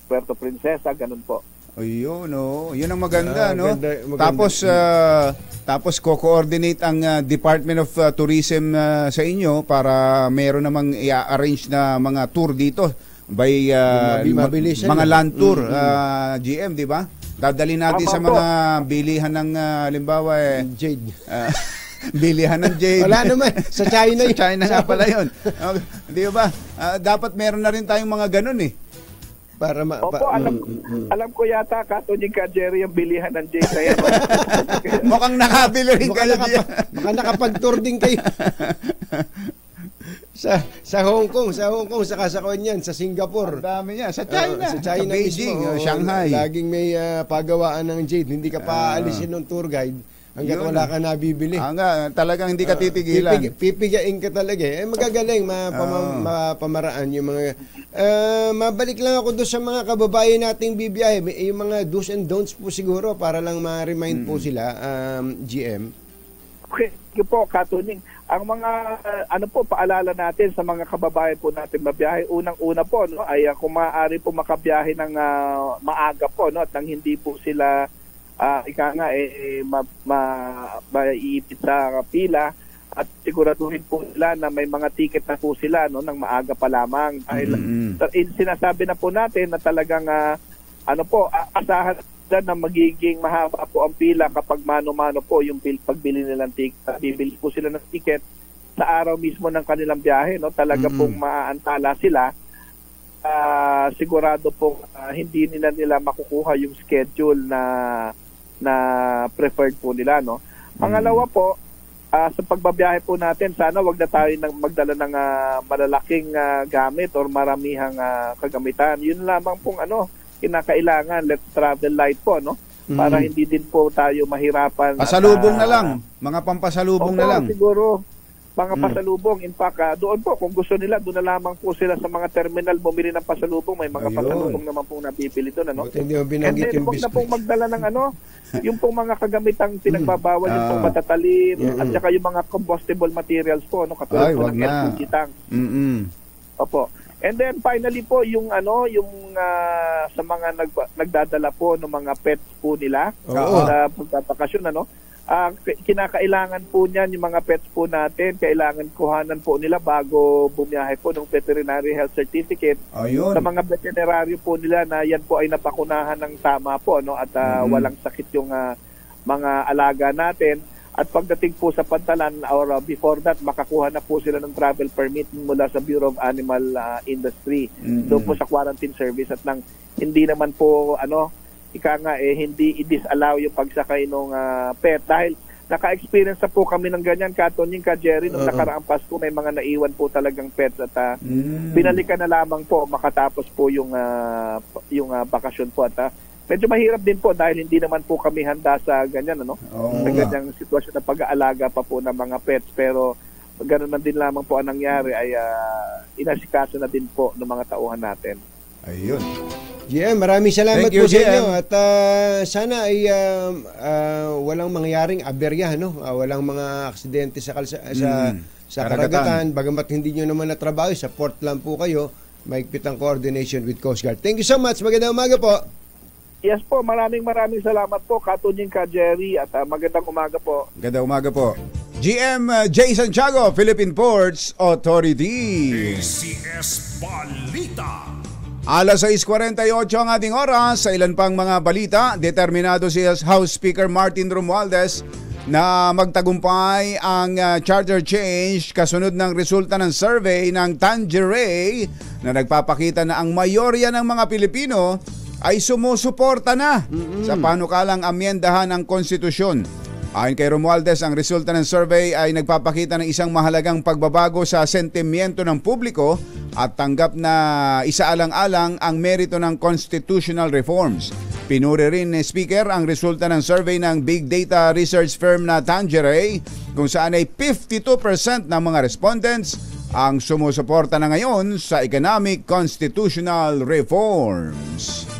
Puerto Princesa, ganun po. Ayun, yun ang maganda, no? Maganda. Tapos co-coordinate ang Department of Tourism sa inyo para meron namang i-arrange na mga tour dito by Mabilisan mga na. land tour, GM, di ba? Dadali natin sa mga bilihan ng halimbawa Jade. bilihan ng jade. Wala naman. Sa China yun. China nga pala yun. Di ba? Dapat meron na rin tayong mga ganun eh. Para Opo, alam ko yata, Katunying ka, Jerry, yung bilihan ng Jade na yan. Mukhang nakabili rin kayo. Baka nakapag-tour din kayo. sa Hong Kong, saka sa Konyan, sa Singapore. Ang dami niya. Sa China. Sa China sa Beijing, mismo. Shanghai. Laging may pagawaan ng Jade. Hindi ka paalisin ng tour guide hanggat wala ka nabibili. Talagang hindi ka titigilan. Pipigain ka talaga. Magagaling, mapamaraan yung mga... mabalik lang ako doon sa mga kababayan nating bibiyahe. Yung mga do's and don'ts po siguro para lang ma-remind po sila, GM. Okay, yun po, Katunying. Ang mga, paalala natin sa mga kababayan po natin mabiyahe. Unang-una po, no, ay kung maaari po makabiyahe ng maaga po, no, at nang hindi po sila maiipit sa pila at siguraduhin po nila na may mga ticket na po sila ng maaga pa lamang. Dahil sinasabi na po natin na talagang asahan na magiging mahaba po ang pila kapag mano-mano po yung pagbili nilang ticket. Bibili po sila ng ticket sa araw mismo ng kanilang biyahe. No? Talaga pong maaantala sila. Sigurado po hindi nila makukuha yung schedule na preferred po nila, no. Pangalawa po, sa pagbabiyahe po natin, sana wag na tayo magdala ng malalaking gamit or maramihang kagamitan. Yun lamang pong kinakailangan, let's travel light po, no. Para hindi din po tayo mahirapan. Pasalubong na lang, mga pampasalubong na lang. Siguro mga pasalubong. In fact, doon po, kung gusto nila, doon na lamang po sila sa mga terminal bumili ng pasalubong. May mga pasalubong naman pong nabibili doon. Hindi mo binanggit yung biscuit. Huwag na pong magdala ng yung pong mga kagamitang pinagbabawal, yung pong matatalim, at saka yung mga combustible materials po, katulad po ng LPG tank. Opo. And then finally po, yung sa mga nagdadala po ng mga pets po nila sa pagpapakasyon, kinakailangan po niyan yung mga pets po natin, kailangan kuhanan po nila bago bumiyahe po ng veterinary health certificate. Sa mga veterinaryo po nila na yan po ay napakunahan ng tama po, at walang sakit yung mga alaga natin. At pagdating po sa Pantalan or before that, makakuha na po sila ng travel permit mula sa Bureau of Animal Industry. Doon po sa quarantine service, at nang hindi naman po hindi i-disallow yung pagsakay ng pet, dahil naka-experience na po kami ng ganyan, Katunying, Jerry, nung nakaraang Pasko may mga naiwan po talagang pets at binalikan na lamang po makatapos po yung bakasyon po, at medyo mahirap din po dahil hindi naman po kami handa sa ganyan, sa ganyang sitwasyon na pag-aalaga pa po ng mga pets, pero ganoon na din lamang po ang nangyari ay inasikaso na din po ng mga tauhan natin. Ayun. GM, maraming salamat po sa inyo, at sana ay walang mangyaring aberya, walang mga aksidente sa karagatan, bagamat hindi nyo naman natrabaho, sa port lang po kayo, mahigpit ang coordination with Coast Guard. Thank you so much, magandang umaga po. Yes po, maraming salamat po, Katunying, Jerry, at magandang umaga po. Magandang umaga po. GM J. Santiago, Philippine Ports Authority. ACS Balita. Alas 6:48 ang ating oras. Sa ilan pang mga balita, determinado si House Speaker Martin Romualdez na magtagumpay ang charter change kasunod ng resulta ng survey ng Tangeray na nagpapakita na ang mayorya ng mga Pilipino ay sumusuporta na sa panukalang amyendahan ng konstitusyon. Ayon kay Romualdez, ang resulta ng survey ay nagpapakita ng isang mahalagang pagbabago sa sentimiento ng publiko at tanggap na isaalang-alang ang merito ng constitutional reforms. Pinuri rin ni Speaker ang resulta ng survey ng big data research firm na Tangeray, kung saan ay 52% ng mga respondents ang sumusuporta na ngayon sa economic constitutional reforms.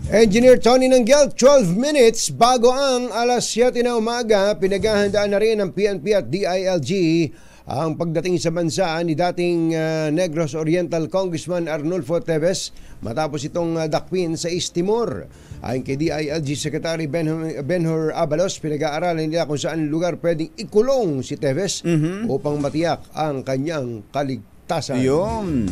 Engineer Tony Nanggel, 12 minutes bago ang alas 7 na umaga, pinaghahandaan na rin ng PNP at DILG ang pagdating sa bansa ni dating Negros Oriental Congressman Arnulfo Teves matapos itong dakwin sa East Timor. Ayon kay DILG Secretary Benhur Abalos, pinag-aaralan nila kung saan lugar pwedeng ikulong si Teves upang matiyak ang kanyang kaligtasan. Yun.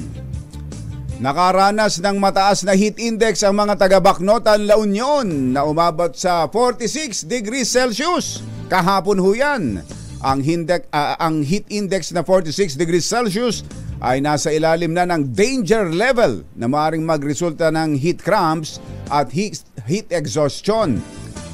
Nakaranas ng mataas na heat index ang mga taga-Bacnotan, La Union na umabot sa 46 degrees Celsius. Kahapon ho yan. Ang heat index na 46 degrees Celsius ay nasa ilalim na ng danger level na maaaring magresulta ng heat cramps at heat exhaustion.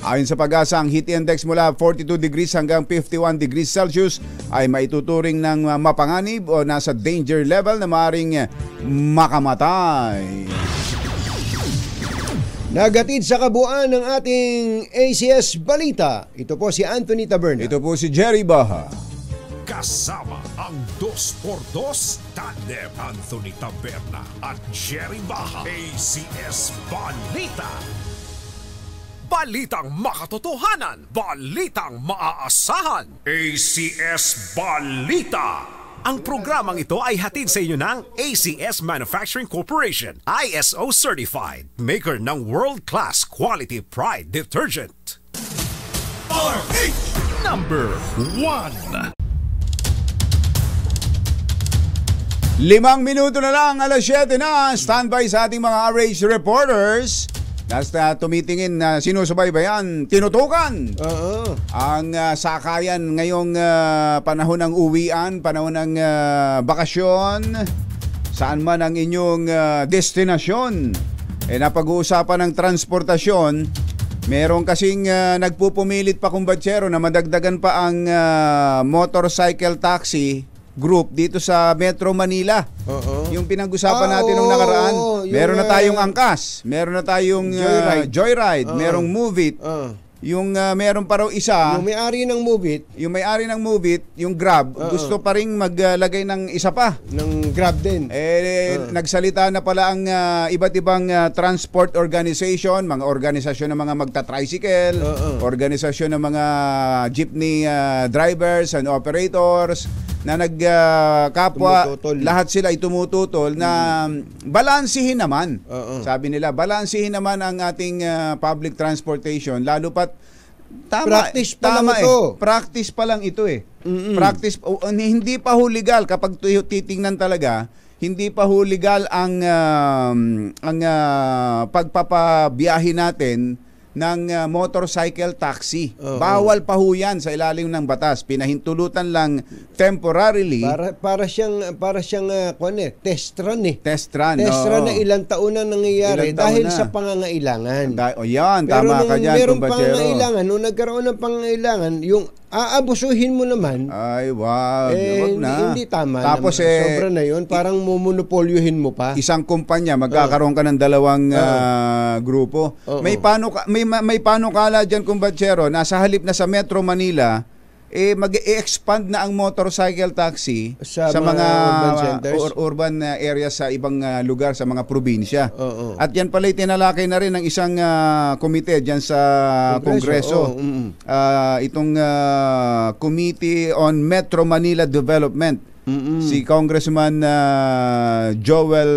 Ayon sa Pag-asa, ang heat index mula 42 degrees hanggang 51 degrees Celsius ay maituturing ng mapanganib o nasa danger level na maaaring makamatay. Nagatid sa kabuuan ng ating ACS Balita. Ito po si Anthony Taberna. Ito po si Jerry Baha. Kasama ang 2x2 tandem Anthony Taberna at Jerry Baha. ACS Balita. Balitang makatotohanan. Balitang maaasahan. ACS Balita. Ang programang ito ay hatid sa inyo ng ACS Manufacturing Corporation, ISO Certified, maker ng world-class quality Pride detergent. RH Number 1. 5 minuto na lang, alas 7 na. Standby sa ating mga RH reporters. Nasta tumitingin na sinusubaybayan, tinutukan ang sakayan ngayong panahon ng uwian, panahon ng bakasyon, saan man ang inyong destinasyon. Napag-uusapan ng transportasyon, meron kasing nagpupumilit pa kumbatsero na madagdagan pa ang motorcycle taxi group dito sa Metro Manila. Yung pinag-usapan natin nung nakaraan. Meron na tayong angkas, meron na tayong joyride, merong move it. Yung meron pa raw isa, Yung may-ari ng Move It, yung Grab, gusto pa ring maglagay ng isa pa. ng Grab din. Nagsalita na pala ang iba't ibang transport organization, mga organisasyon ng mga magta-tricycle, organisasyon ng mga jeepney drivers and operators, na nagkapwa, lahat sila ay tumututol na balansihin naman. Sabi nila, balansihin naman ang ating public transportation, lalo pat Practice pa lang ito. Practice pa lang ito eh. Practice, hindi pa ho legal kapag titingnan talaga, hindi pa ho legal ang pagpapabiyahe natin ng motorcycle taxi. Bawal pa ho yan sa ilalim ng batas. Pinahintulutan lang temporarily. Para siyang test run eh. Test run na ilang taon na nangyayari dahil sa pangangailangan. Yan, pero tama ka dyan, merong kumpatsero. pangangailangan, nung nagkaroon ng pangangailangan, yung aabusuhin mo naman, ay, wag na. Hindi tama. Tapos naman. Sobra na yun. Parang mumonopolyohin mo pa. Isang kumpanya, magkakaroon ka ng dalawang grupo. May panukala dyan, kumbatsero, nasa halip na sa Metro Manila, mag-e-expand na ang motorcycle taxi sa mga urban areas sa ibang lugar, sa mga probinsya. At yan pala tinalakay na rin ng isang komite dyan sa Kongreso. Itong Committee on Metro Manila Development. Si Congressman Joel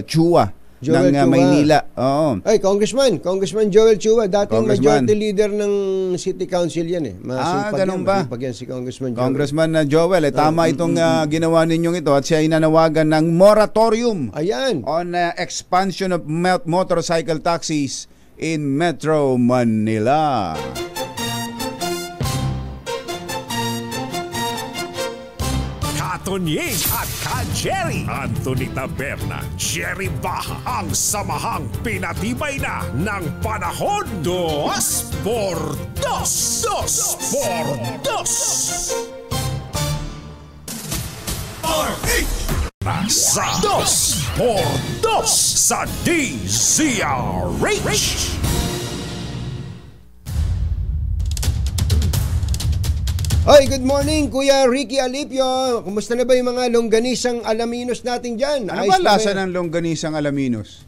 Chua ng Maynila. Ay, Congressman Joel Chua, dating majority leader ng City Council yan eh. Ganun ba? Yan si Congressman Joel. Congressman Joel, tama itong ginawa ninyong ito at siya ay nanawagan ng moratorium on expansion of motorcycle taxis in Metro Manila. Tonying at Ka-Jerry. Anthony Taberna, Jerry Baha, ang samahang pinatibay na ng panahon. 2x2. 2x2. RH Sa 2x2 sa DZRH. Hoy, good morning, Kuya Ricky Alipio. Kumusta na ba yung mga longganisang alaminos natin dyan? Ano ba lasa ng longganisang alaminos?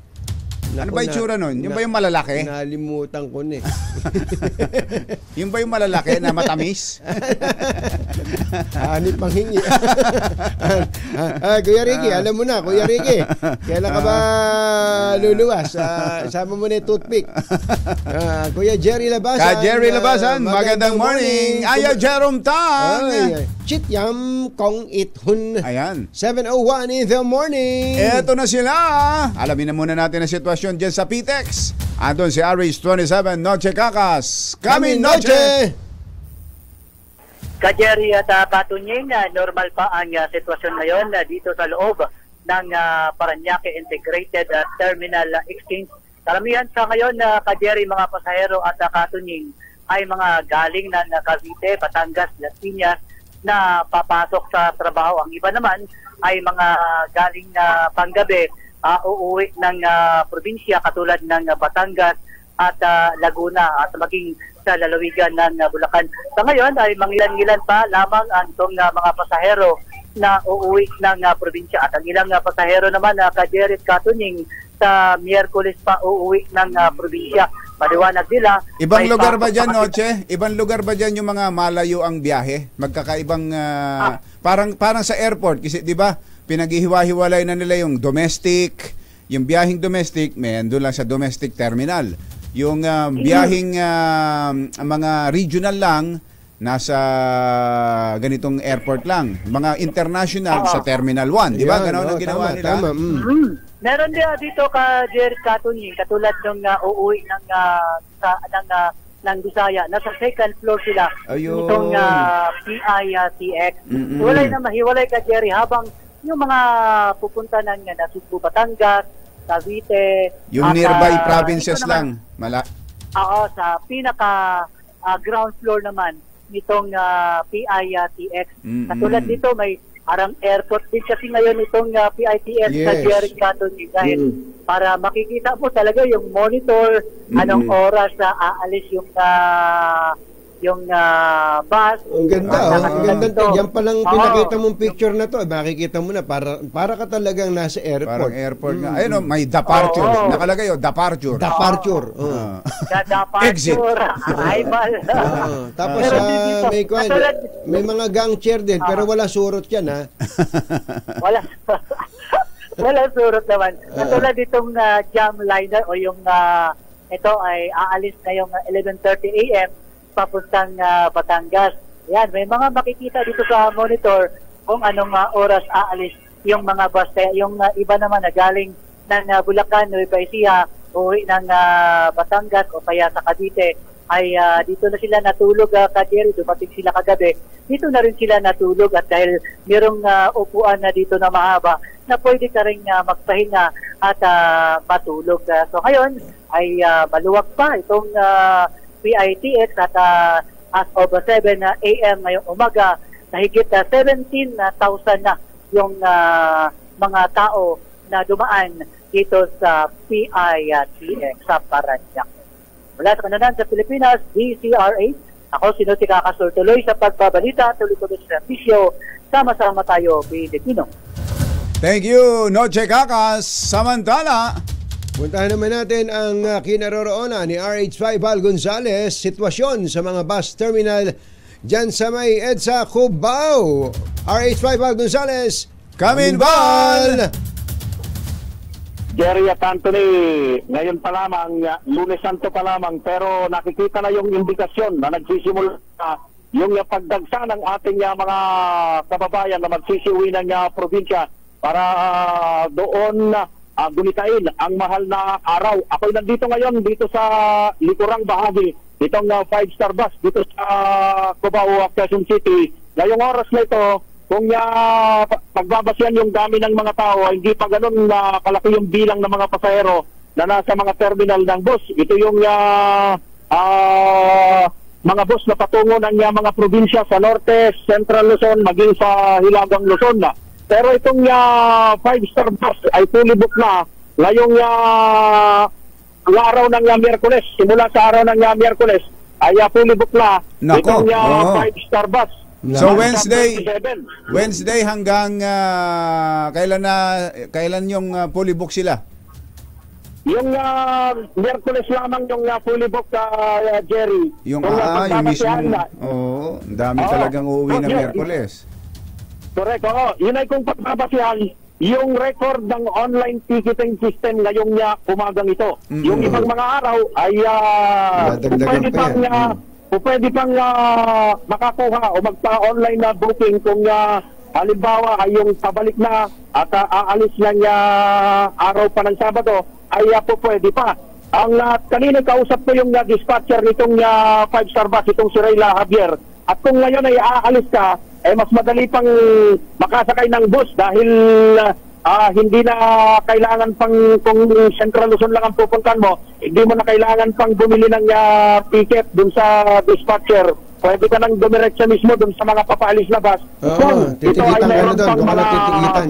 Ano ba itsura nun? Yung ba yung malalaki? Nalimutan ko na eh. Yung ba yung malalaki na matamis? Hanip manghingi. Kuya Ricky, alam mo na, Kuya Ricky. Kailan ka ba luluwas? Sama mo na yung toothpick. Kuya Jerry Labasan. Jerry Labasan, magandang morning. Ayaw Jerome Tang. Chit yam kong ithun. Ayan. 7:01 in the morning. Eto na sila. Alamin na muna natin ang sitwasyon dyan sa PTEX. Andun si RH27 Noche Kakas. Kami Noche! Ka-Jerry at Katunying, normal pa ang sitwasyon ngayon dito sa loob ng Parañaque Integrated Terminal Exchange. Karamihan sa ngayon, Ka-Jerry, mga pasahero at Katunying ay mga galing ng Cavite, Batangas, Las Piñas na papasok sa trabaho. Ang iba naman ay mga galing panggabi, uuwi ng probinsya katulad ng Batangas at Laguna at maging sa lalawigan ng Bulacan. Sa ngayon ay mangilan-ngilan pa lamang ang itong mga pasahero na uuwi ng probinsya at ang ilang pasahero naman Ka-Jerry at Katunying sa Miyerkules pa uuwi ng probinsya. Paliwanag nila. Ibang lugar ba dyan, Noche? Ibang lugar ba dyan yung mga malayo ang biyahe? Magkakaibang, parang sa airport. Kasi di ba, pinaghihiwa-hiwalay na nila yung domestic, yung biyahing domestic, doon lang sa domestic terminal. Yung biyahing mga regional lang, nasa ganitong airport lang. Mga international sa Terminal 1. Di ba? Ganon ang ginawa nila. Tama. Meron din dito Ka-Jerry Katunying, katulad ng uuwi ng Bisaya. Nasa second floor sila. Ayun. Itong PITX. Hiwalay na mahiwalay Ka-Jerry habang yung mga pupunta ng Cebu, Batangas, Cavite. Yung nearby provinces lang. Oo, sa pinaka ground floor naman nitong PITX. Katulad dito may parang airport din kasi ngayon itong PITX sa Jerry Katunying dahil para makikita mo talaga yung monitor, anong oras na aalis yung bus. Ang ganda, ang ganda. Yan palang pinakita mong picture na to. Makikita mo na para ka talagang nasa airport. Parang airport nga. Ayun, may departure. Nakalagay departure. Departure. Exit. Arrival. Tapos may mga gang chair din pero wala surot yan ha. Wala surot naman. Katulad itong jam liner o yung ito ay aalis ngayong 11:30 a.m. papuntang Batangas. Yan, may mga makikita dito sa monitor kung anong oras aalis yung mga bus. Yung iba naman na galing ng Bulacan, Nueva Ecija, uwi ng Batangas o kaya sa Cavite ay dito na sila natulog Ka-Jerry, dumating sila kagabi. Dito na rin sila natulog at dahil mayroong upuan na dito na mahaba na pwede ka rin magpahinga at matulog. So ngayon ay maluwag pa itong PITX at as of 7 a.m. ngayong umaga, nahigit 17,000 na yung mga tao na dumaan dito sa PITX sa Parañaque. Mula sa kanunan sa Pilipinas, DCRH, ako si Noche Kakas tuloy sa pagbabalita, tuloy ko sa servisyo, sama-sama tayo, Pilipino. Thank you, Noche Kakas. Samantala, puntahan naman natin ang kinaroroonan ni RH5 Val Gonzales, sitwasyon sa mga bus terminal dyan sa may EDSA Cubao. RH5 Val Gonzales, Kamin Val! Jerry at Anthony, ngayon pa lamang, Lunes Santo pa lamang, pero nakikita na yung indikasyon na nagsisimula yung pagdagsa ng ating mga kababayan na magsisiuwi ng probinsya para doon gunitain ang mahal na araw. Ako'y nandito ngayon dito sa likurang bahagi itong 5-star bus dito sa Cubao, Quezon City. Ngayong oras na ito, kung pagbabasyan yung dami ng mga tao, hindi pa ganun kalaki yung bilang ng mga pasahero na nasa mga terminal ng bus. Ito yung mga bus na patungo ng mga probinsya sa Norte, Central Luzon, maging sa Hilagang Luzon na. Pero itong 5-star bus ay fully booked na ngayong araw ng Miyerkules. Simula sa araw ng Miyerkules ay fully booked na itong 5-star bus. So Wednesday hanggang kailan yung fully booked sila? Yung Miyerkules lamang yung fully booked, Jerry. Yung mismo. Oo, ang dami talagang uuwi ng Miyerkules. Correct, oo. Yun ay kung pagbabasihan, yung record ng online ticketing system ngayong umagang ito. Yung ibang mga araw ay pwede pang makakuha o magpa-online na booking kung halimbawa ay yung pabalik na at aalis na niya araw pa ng Sabado ay pwede pa. Ang kanina kausap ko yung dispatcher nitong 5-star bus, itong si Rayla Javier. At kung ngayon ay aalis ka, mas madali pang makasakay ng bus dahil hindi na kailangan pang, kung Central Luzon lang ang pupuntan mo, hindi mo na kailangan pang bumili ng ticket dun sa dispatcher. Pwede ka nang dumiretso mismo dun sa mga papaalis na bus. Ito ay meron pang mga titikitan.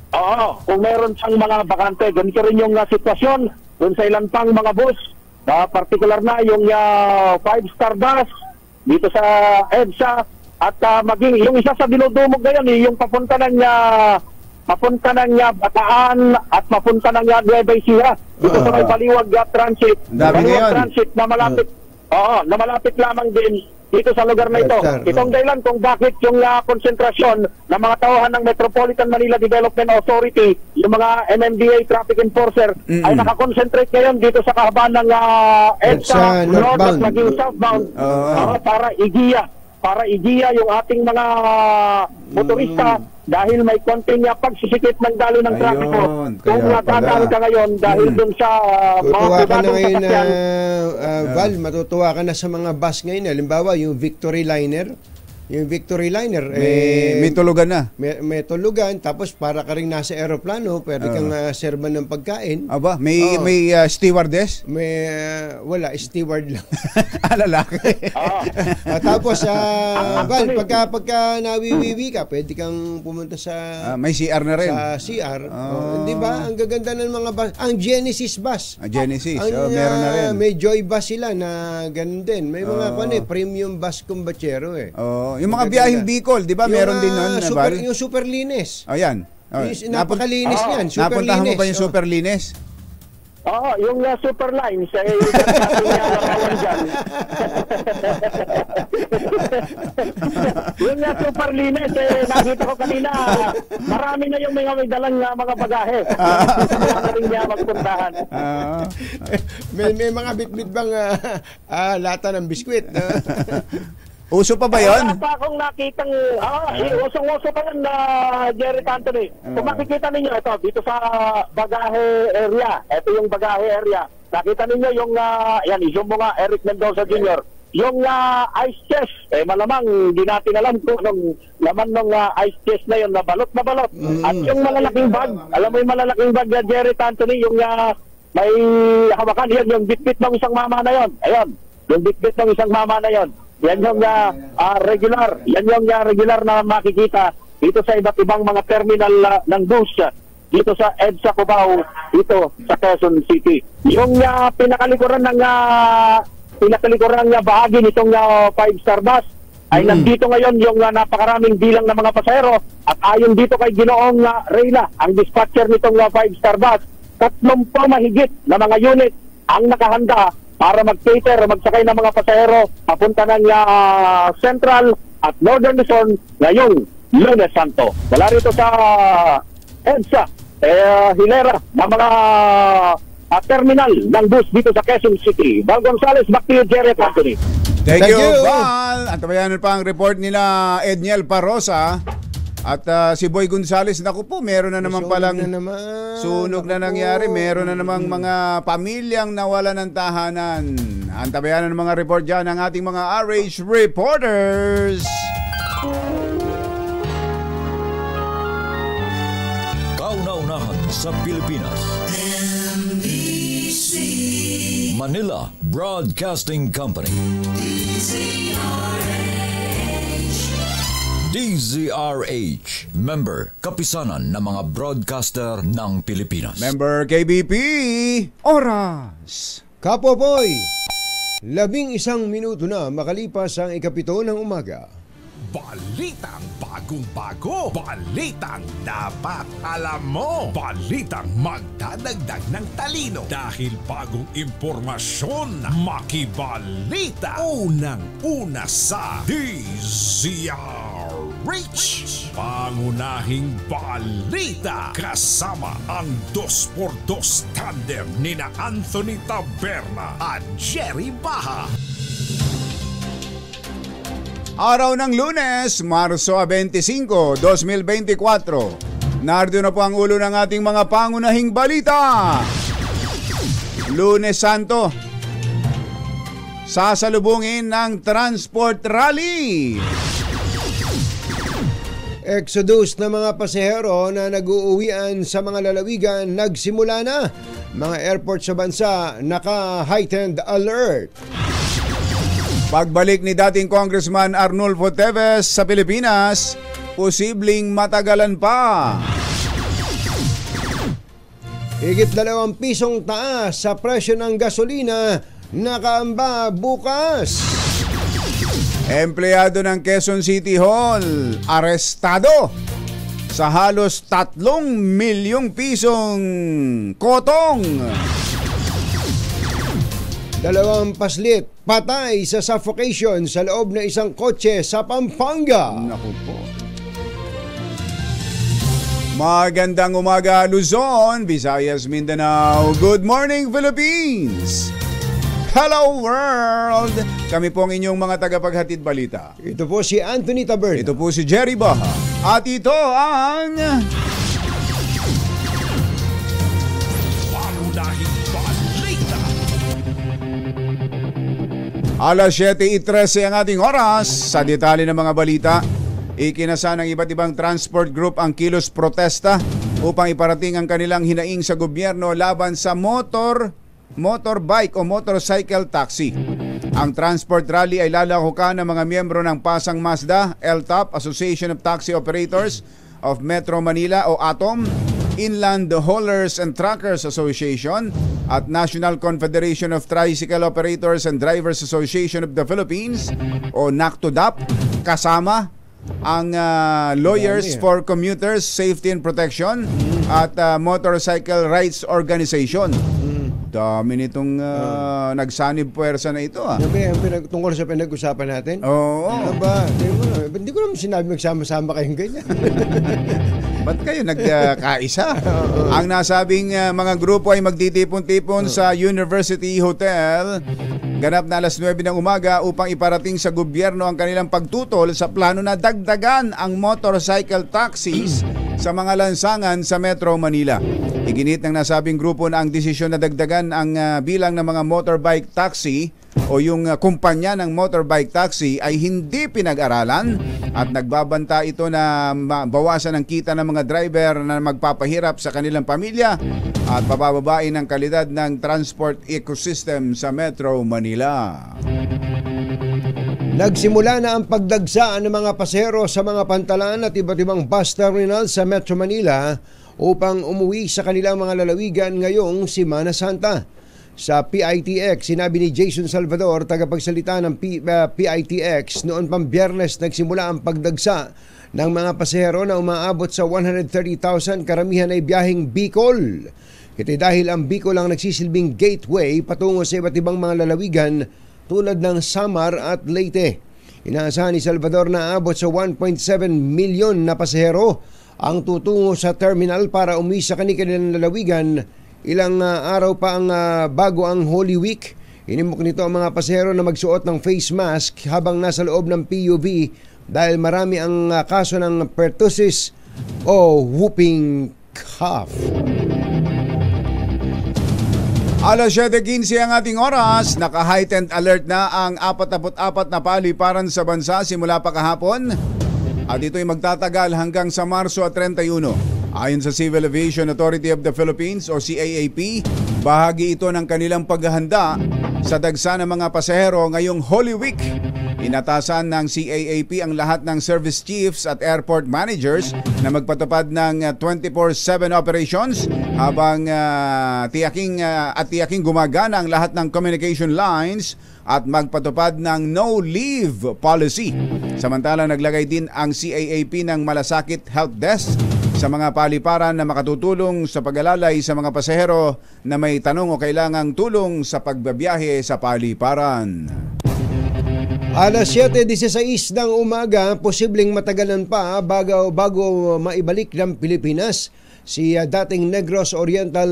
Oo, kung meron siyang mga bakante, ganito rin yung sitwasyon dun sa ilan pang mga bus. Particular na yung 5-star bus dito sa EDSA at maging yung isa sa dinudumog ngayon, yung papunta ng Bataan at mapunta ng Nueva Ecija. Dito sa may Baliwag Transit. Baliwag Transit na malapit. Na malapit lamang din dito sa lugar na ito. Itong dahilan kung bakit yung konsentrasyon ng mga tauhan ng Metropolitan Manila Development Authority, yung mga MMDA traffic enforcer, ay nakakonsentrate ngayon dito sa kahabaan ng EDSA, north at maging southbound, para igiya yung ating mga motorista dahil may konting pagsisikip ng dalo ng trapiko. Kung nadadaan ka ngayon dahil dun sa mga kudatong sasakyan. Val, matutuwa ka na sa mga bus ngayon. Halimbawa, yung Victory Liner. Yung Victory Liner, may tulugan na. May tulugan, tapos para ka rin nasa aeroplano, pwede kang serban ng pagkain. Aba, may stewardess? Wala, steward lang. Lalaki. Tapos, Val, pagka nawiwiwi ka, pwede kang pumunta sa... may CR na rin. Sa CR. Di ba? Ang gaganda ng mga bus. Ang Genesis bus. Genesis, meron na rin. May Joy bus sila na ganun din. May mga premium bus kumbachero yung mga biyaheng Bicol, di ba? Meron din nun. Yung Superlinis. Yan. Napakalinis yan. Napuntahan mo ba yung Superlinis? Yung Superlines, yung nakawan dyan. Yung Superlines, nakita ko kanina, marami na yung may dalang mga bagahe. Wala na rin niya magpuntahan. May mga bitbit bang lata ng biskwit? Uso pa ba yun? Wala pa akong nakitang, usong-uso pa yun na Jerry Anthony. Kung makikita ninyo ito, dito sa bagahe area, ito yung bagahe area. Nakita ninyo yung, i-zoom mo nga, Eric Mendoza Jr. Yung ice chest, malamang hindi natin alam kung anong laman ng ice chest na yun, na balot. At yung malalaking bag, alam mo yung malalaking bag na Jerry Anthony, yung may hawakan, yun, yung bitbit ng isang mama na yun. Ayun, yung bitbit ng isang mama na yun. Yan yung regular. Yan yung regular na makikita dito sa iba't ibang mga terminal ng bus dito sa EDSA Cubao, dito sa Quezon City. Yung pinakalikuran ng bahagi nitong 5-star bus ay nandito ngayon yung napakaraming bilang ng mga pasahero at ayon dito kay Ginoong Reyna, ang dispatcher nitong 5-star bus, 30 mahigit na mga unit ang nakahanda para mag-cater o magsakay ng mga pasahero papunta ng Central at Northern Luzon ngayong Lunes Santo. Wala rito sa EDSA, hilera ng mga terminal ng bus dito sa Quezon City. Val Gonzales, back to you, Jerry Anthony. Thank you, Val. At tabayanan pa ang report nila Edniel Parosa. At si Boy Gonzales, naku po, meron na naman palang sunog na nangyari. Meron na namang mga pamilyang nawala ng tahanan. Antabayan ng mga report dyan ng ating mga RH reporters. Kauna-unahan sa Pilipinas. NBC Manila Broadcasting Company. DZRH, member, kapisanan ng mga broadcaster ng Pilipinas. Member KBP, oras. Kapopoy, 11 minuto na makalipas ang 7 ng umaga. Balitang bagong-bago. Balitang dapat alam mo. Balitang magdadagdag ng talino. Dahil bagong impormasyon, makibalita. Unang-una sa DZRH. Pangunahing balita. Kasama ang 2x2 tandem nina Anthony Taberna at Jerry Baha. Araw ng Lunes, Marso 25, 2024. Narito na po ang ulo ng ating mga pangunahing balita. Lunes Santo. Sasalubungin ng Transport Rally. Exodus ng mga pasahero na nag-uuwian sa mga lalawigan nagsimula na. Mga airport sa bansa naka-heightened alert. Pagbalik ni dating Congressman Arnulfo Teves sa Pilipinas, posibleng matagalan pa. Higit 2 pisong taas sa presyo ng gasolina nakaamba bukas. Empleyado ng Quezon City Hall, arestado sa halos 3 milyong pisong kotong. 2 paslit, patay sa suffocation sa loob ng isang kotse sa Pampanga. Naku po. Magandang umaga Luzon, Visayas, Mindanao. Good morning Philippines! Hello world! Kami po ang inyong mga tagapaghatid balita. Ito po si Anthony Taberna. Ito po si Jerry Baha. At ito ang... Pangunahing balita. Alas 7:13 ang ating oras. Sa detalye ng mga balita, ikinasa ng iba't ibang transport group ang kilos protesta upang iparating ang kanilang hinaing sa gobyerno laban sa motorbike o motorcycle taxi. Ang transport rally ay lalahukan ng mga miyembro ng Pasang Mazda, LTOP, Association of Taxi Operators of Metro Manila o ATOM, Inland Haulers and Truckers Association at National Confederation of Tricycle Operators and Drivers Association of the Philippines o NACTODAP, kasama ang Lawyers for Commuters Safety and Protection at Motorcycle Rights Organization. Dami nitong nagsanib puwersa na ito. Sabi, tungkol sa pinag-usapan natin? Oo. Ano ba? Hindi ko naman sinabi magsama-sama kayong ganyan. Ba't kayo nagkaisa? Ang nasabing mga grupo ay magtitipon-tipon sa University Hotel ganap na alas 9 ng umaga upang iparating sa gobyerno ang kanilang pagtutol sa plano na dagdagan ang motorcycle taxis sa mga lansangan sa Metro Manila. Iginit ng nasabing grupo na ang desisyon na dagdagan ang bilang ng mga motorbike taxi o yung kumpanya ng motorbike taxi ay hindi pinag-aralan at nagbabanta ito na bawasan ang kita ng mga driver na magpapahirap sa kanilang pamilya at pabababain ang kalidad ng transport ecosystem sa Metro Manila. Nagsimula na ang pagdagsaan ng mga pasahero sa mga pantalan at iba't ibang bus terminal sa Metro Manila upang umuwi sa kanilang mga lalawigan ngayong Semana Santa. Sa PITX, sinabi ni Jason Salvador, tagapagsalita ng PITX, noon pang Biyernes nagsimula ang pagdagsa ng mga pasahero na umaabot sa 130,000, karamihan ay biyaheng Bicol. Ito dahil ang Bicol ang nagsisilbing gateway patungo sa iba't ibang mga lalawigan tulad ng Samar at Leyte. Inaasahan ni Salvador na aabot sa 1.7 milyon na pasahero ang tutungo sa terminal para umuwi sa kanilang lalawigan. Ilang araw pa ang bago ang Holy Week. Inimok nito ang mga pasahero na magsuot ng face mask habang nasa loob ng PUV dahil marami ang kaso ng pertussis o whooping cough. Alas 7:15 ang ating oras, naka-heightened alert na ang 44 na paliparan sa bansa simula pa kahapon at ito'y magtatagal hanggang sa Marso 31. Ayon sa Civil Aviation Authority of the Philippines o CAAP, bahagi ito ng kanilang paghahanda sa dagsa ng mga pasahero ngayong Holy Week. Inatasan ng CAAP ang lahat ng service chiefs at airport managers na magpatupad ng 24/7 operations habang tiyaking gumagana ang lahat ng communication lines at magpatupad ng no-leave policy. Samantalang naglagay din ang CAAP ng malasakit help desk sa mga paliparan na makatutulong sa pag-alalay sa mga pasahero na may tanong o kailangang tulong sa pagbabiyahe sa paliparan. Alas 7:16 ng umaga, posibleng matagalan pa bago maibalik ng Pilipinas si dating Negros Oriental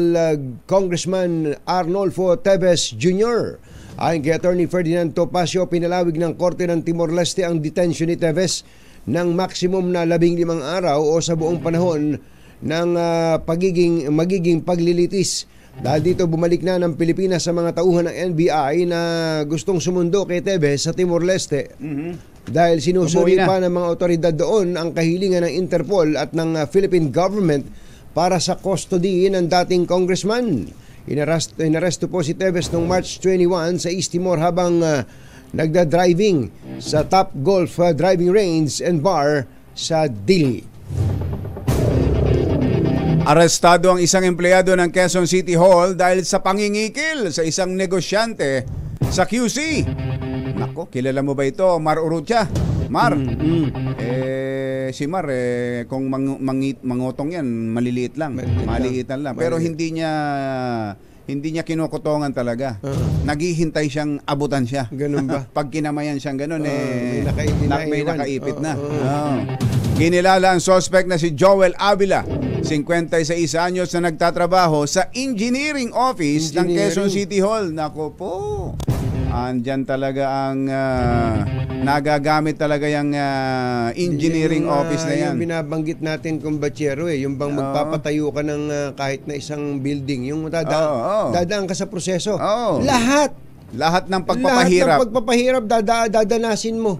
Congressman Arnolfo Teves Jr. Ayon kay Attorney Ferdinand Topacio, pinalawig ng Korte ng Timor-Leste ang detention ni Teves ng maximum na 15 araw o sa buong panahon ng magiging paglilitis. Dahil dito bumalik na ng Pilipinas sa mga tauhan ng NBI na gustong sumundo kay Teves sa Timor-Leste. Dahil sinusuri pa ng mga otoridad doon ang kahilingan ng Interpol at ng Philippine government para sa custody ng dating congressman. Inaresto po si Teves noong March 21 sa East Timor habang nagda-driving sa Top Golf Driving Range and Bar sa Dili. Arestado ang isang empleyado ng Quezon City Hall dahil sa pangingikil sa isang negosyante sa QC. Nako, kilala mo ba ito? Mar Urrutia. Mar. Si Mar, kung mangutong yan, maliliit lang. Maliitan lang. Pero hindi niya kinukutongan talaga. Naghihintay siyang abutan siya. Ganun ba? Pag kinamayan siyang ganun, may nakaipit na. Kinilala ang suspect na si Joel Avila, 56 anyos na nagtatrabaho sa engineering office ng Quezon City Hall. Nako po. Andyan talaga ang nagagamit talaga yung engineering office na yan. Yung binabanggit natin kung batsero yung bang magpapatayo ka ng kahit na isang building, yung dadaan ka sa proseso. Lahat ng pagpapahirap. Lahat ng pagpapahirap dadanasin mo.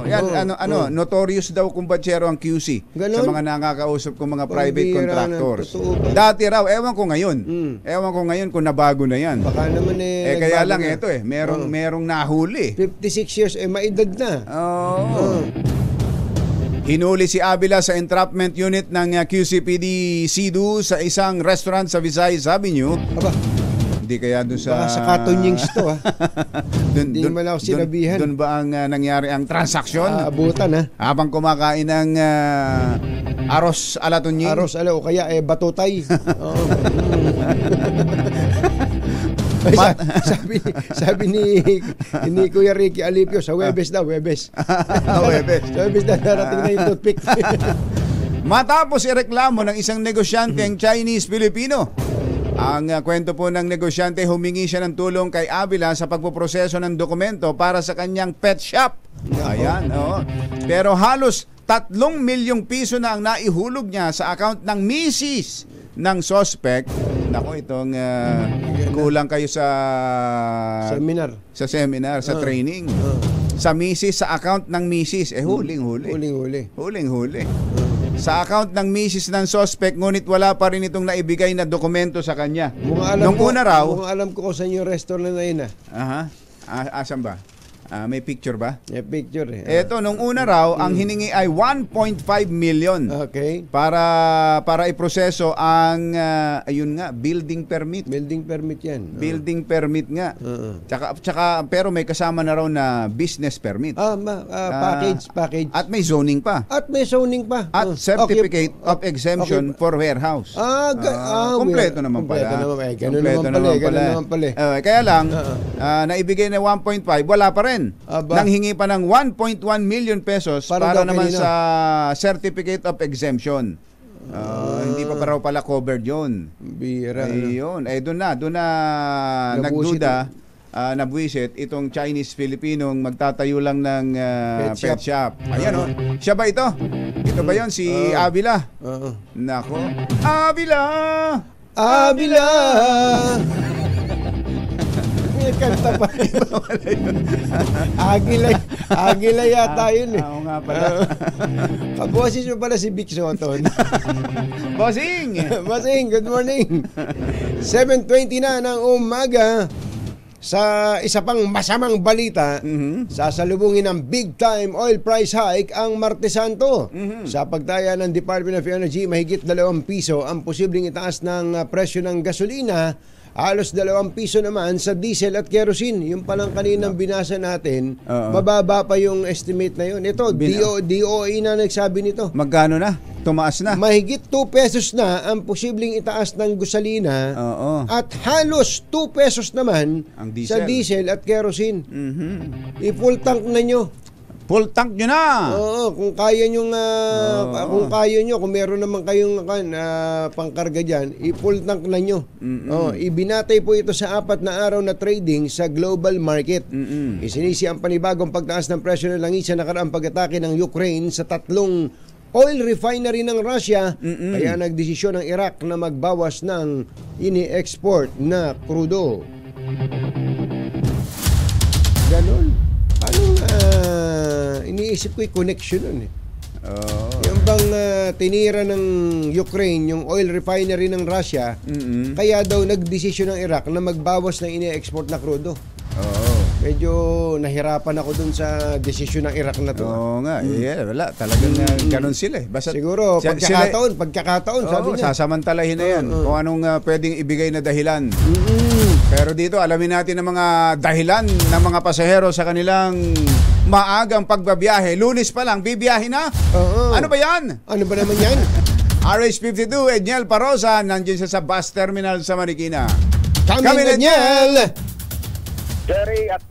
Yan notorious daw kung batsero ang QC. Ganun? Sa mga nakakausap kong mga private contractors. Dati raw, ewan ko ngayon kung nabago na yan. Baka naman kaya lang ito merong nahuli. 56 years maedad na. Hinuli si Avila sa entrapment unit ng QCPD Cebu sa isang restaurant sa Visayas Avenue. Hindi kaya doon sa... Baka sa Katunyings to Hindi naman ako sinabihan. Doon ba ang nangyari ang transaksyon? Abutan Habang kumakain ng aros ala tunying. Aros ala o kaya batutay. sabi ni Kuya Ricky Alipio sa Webes daw, Webes. Sa Webes na narating na yung toothpick. Matapos ireklamo ng isang negosyante ang Chinese-Filipino. Ang kwento po ng negosyante, humingi siya ng tulong kay Avila sa pagpoproseso ng dokumento para sa kanyang pet shop. Ayan, Pero halos 3 milyong piso na ang naihulog niya sa account ng misis ng suspect. Nako, itong kulang kayo sa seminar, sa training. Sa misis, sa account ng misis. Huling-huli. Sa account ng misis ng suspect, ngunit wala pa rin itong naibigay na dokumento sa kanya. Nung una raw, alam ko sa inyo restaurant na yun asan ba? May picture ba? May picture Ito, nung una raw, ang hiningi ay 1.5 million. Okay. Para iproseso ang, building permit. Building permit yan. Building permit nga. Tsaka, pero may kasama na raw na business permit. Package. At may zoning pa. At Certificate of exemption for warehouse. Kompleto naman pala. Ganun naman pala. Kaya lang, naibigay na 1.5, wala pa rin. Nang hingi pa ng 1.1 million pesos para naman sa certificate of exemption. Hindi pa raw pala covered yun. Bira. Ayun. Doon na nagduda, nabwisit itong Chinese-Filipinong magtatayo lang ng pet shop. Ayan siya ba ito? Ito ba yon si Avila? Nako. Avila! Kanta pa. Agila yata yun Oo nga pala. Kaboses mo pala si Vic Soton. Bossing, good morning. 7:20 na ng umaga. Sa isa pang masamang balita, sasalubungin ng big time oil price hike ang Martes Santo. Sa pagtaya ng Department of Energy, mahigit 2 piso ang posibleng itaas ng presyo ng gasolina Halos 2 piso naman sa diesel at kerosene. Yung palang kaninang binasa natin, mababa pa yung estimate na yun. Ito, DOE na nagsabi nito. Magkano na? Tumaas na? Mahigit 2 pesos na ang posibleng itaas ng gasolina at halos 2 pesos naman sa diesel at kerosene. I-full tank na nyo. Full tank nyo na. Oo, kung kaya nyo kung kaya nyo, kung meron naman kayong pangkarga dyan, i-full tank na nyo. Ibinatay po ito sa 4 na araw na trading sa global market. Isinisi ang panibagong pagtaas ng presyo ng langis sa nakaraang pag-atake ng Ukraine sa 3 oil refinery ng Russia. Kaya nagdesisyon ng Iraq na magbawas ng ini-export na crudo. Ganon. Anong iniisip ko yung connection nun eh. Yung bang tinira ng Ukraine yung oil refinery ng Russia, kaya daw nagdesisyon ng Iraq na magbawas ng ini-export na crudo. Medyo nahirapan ako dun sa desisyon ng Iraq na to. Oo nga, wala. Talagang ganun sila eh. Basta, siguro, pagkakataon, sabi niya. Sasamantalahin na yan kung anong pwedeng ibigay na dahilan. Pero dito, alamin natin ang mga dahilan ng mga pasahero sa kanilang maagang pagbabiyahe. Lunes pa lang, bibiyahe na? Ano ba yan? Ano ba naman yan? RH52, Edniel Parosa, nandiyan siya sa bus terminal sa Marikina. Kami Edniel! Jerry at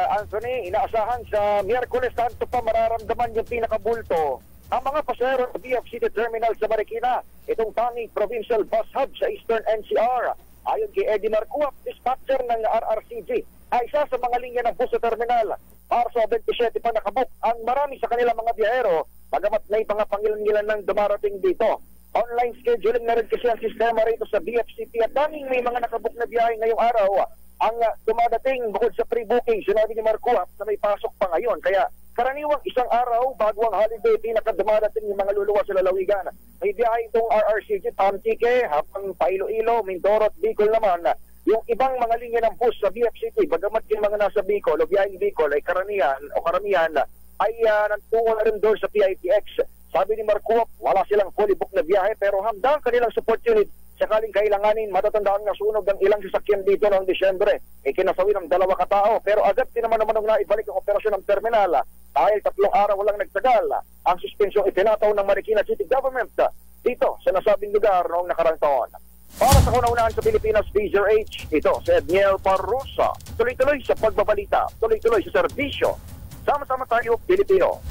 Anthony, inaasahan sa Miyerkules Santo pa mararamdaman yung pinakabulto ang mga pasahero sa BFCT Terminal sa Marikina, itong tanging provincial bus hub sa Eastern NCR. Ayon kay Eddie Marcuap, dispatcher ng RRCG, ay isa sa mga linya ng bus sa terminal. Marso 27 pa nakabook ang marami sa kanilang mga biyahero, bagamat may mga pangilan-ngilan ng dumarating dito. Online scheduling na rin kasi ang sistema rito sa BFCT at daming may mga nakabook na biyahe ngayong araw. Ang dumadating bukod sa pre-booking, sinabi ni Marcuap na may pasok pa ngayon. Kaya karaniwang isang araw bago ang holiday, pinakadumadating yung mga luluwas sa lalawigan. May biyahe itong RRCG, Tamtique, habang pa Iloilo, Mindoro at Bicol naman. Yung ibang mga linya ng bus sa BFCT, bagamat yung mga nasa Bicol o biyaheng Bicol ay karamihan ay nantungo na rin doon sa PITX. Sabi ni Marcuap, wala silang fully booked na biyahe pero handang kanilang support unit sakaling kailanganin. Matatandaan nga sunog ng ilang sasakyan dito noong Disyembre. Kinasawi ng 2 katao pero agad naman na ibalik ang operasyon ng terminal dahil 3 araw lang nagtagal ang suspensyong itinataw ng Marikina City Government dito sa nasabing lugar noong nakarang taon. Para sa kauna-unahan sa Pilipinas, PZRH, ito si Edniel Parusa. Tuloy-tuloy sa pagbabalita, tuloy-tuloy sa serbisyo. Sama-sama tayo, Pilipino.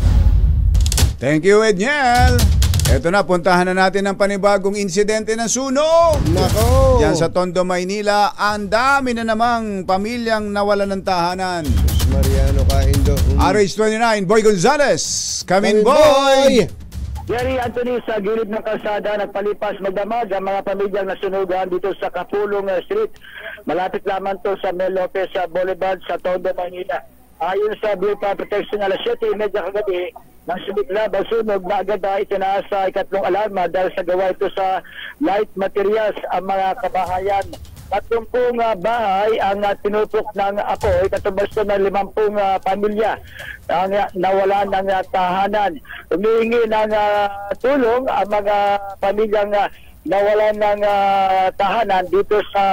Thank you, Edniel. Eto na, puntahan na natin ang panibagong insidente ng sunog. Nako! Diyan sa Tondo, Maynila, ang dami na namang pamilyang nawalan ng tahanan. Mariano Caindo. RH29, Boy Gonzales. Come in, Boy! Jerry Anthony, sa gilid ng kalsada, nagpalipas magdamag ang mga pamilyang nasunugan dito sa Kapulong Street. Malapit lamang to sa Mel Lopez Boulevard sa Tondo, Maynila. Ayon sa Bureau of Protection, alas 7:30 kagabi, nang sumiklab ang sunog na agad itinaas sa ikatlong alarma dahil sa gawa ito sa light materials ang mga kabahayan. 30 bahay ang tinupok ng apoy, katubos ko ng 50 pamilya ang nawala ng tahanan. Humihingi ng tulong ang mga pamilyang nawala ng tahanan dito sa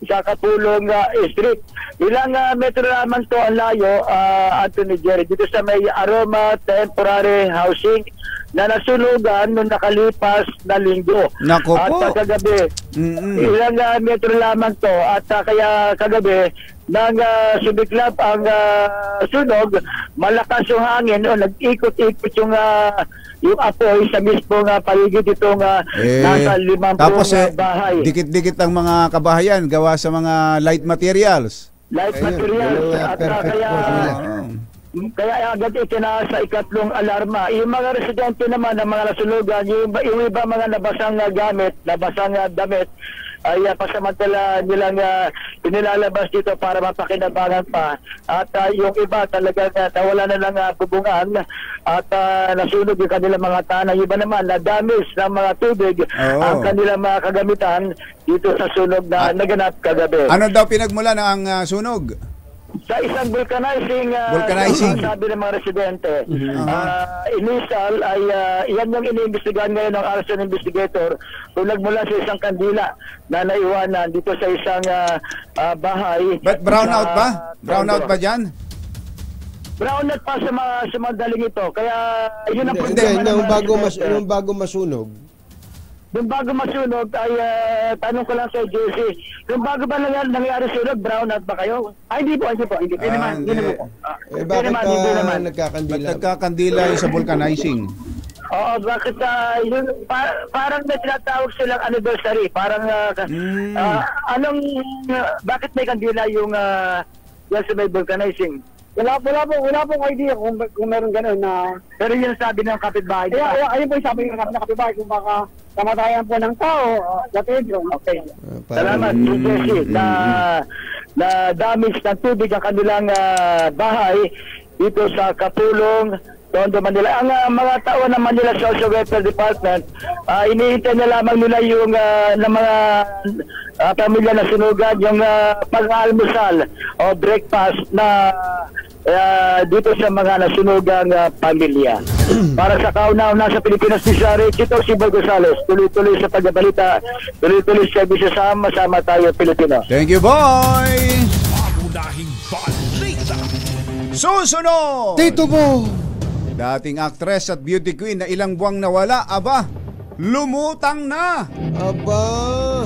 Kapulong Street. Ilang metro lamang to ang layo, Anthony Jerry, dito sa may Aroma Temporary Housing na nasunugan noong nakalipas na linggo. Nako at po. Kagabi, ilang metro lamang to at kaya kagabi nang sumiklab ang sunog, malakas yung hangin o nag-ikot-ikot yung apoy sa mismong paligid itong nasa 50 tapos bahay. Dikit-dikit ang mga kabahayan gawa sa mga light materials. Light materials at kaya agad itinaas sa ikatlong alarma. Yung mga residente naman ng mga nasunugan, yung iba mga nabasang gamit, nabasang damit, ay pasamantala nilang inilalabas dito para mapakinabangan pa. At yung iba talagang nawala na lang bubungan at nasunog yung kanilang mga tanang. Iba naman na damage ng mga tubig ang kanilang mga kagamitan dito sa sunog na naganap kagabi. Ano daw pinagmula ng sunog? sa isang vulcanizing, sabi ng mga residente, initial ay yan yung iniimbestigahan ngayon ng arson investigator kung nagmula sa isang kandila na naiwanan dito sa isang bahay. But brownout ba? Brownout ba dyan? Brownout pa sa mga daling ito. Kaya yun ang problema. Yung bago masunog. Yung bago masunog ay tanong ko lang sa JC, yung bago ba nangyari sunog, brownout ba kayo? Ay, hindi po. Hindi naman po. Bakit nagkakandila? Ba't nagkakandila yung sa vulcanizing? Oo, bakit parang may tinatawag silang anniversary. Parang bakit may kandila yung sa may vulcanizing? Wala pong idea kung meron gano'n na... Pero yun sabi ng kapitbahay. Ayun po yung sabi ng kapitbahay kung baka kamatayan po ng tao. Okay. Salamat, Jesse, na damage ng tubig ang kanilang bahay dito sa Kapulong, Tondo, Manila. Ang mga tao ng Manila Social Welfare Department, iniintay na lamang nila yung ng mga pamilya na sunugan, yung pag-almusal o breakfast na dito sa mga nasunugang pamilya. Para sa kauna-una sa Pilipinas, Chito Sibol Gonzales, tuloy-tuloy sa pagbabalita, tuloy-tuloy sa bisa, sama-sama tayo Pilipino. Thank you, boy! Pangunahing balita. Susunod! Tito Bo! Dating actress at beauty queen na ilang buwang nawala, aba, lumutang na! Aba!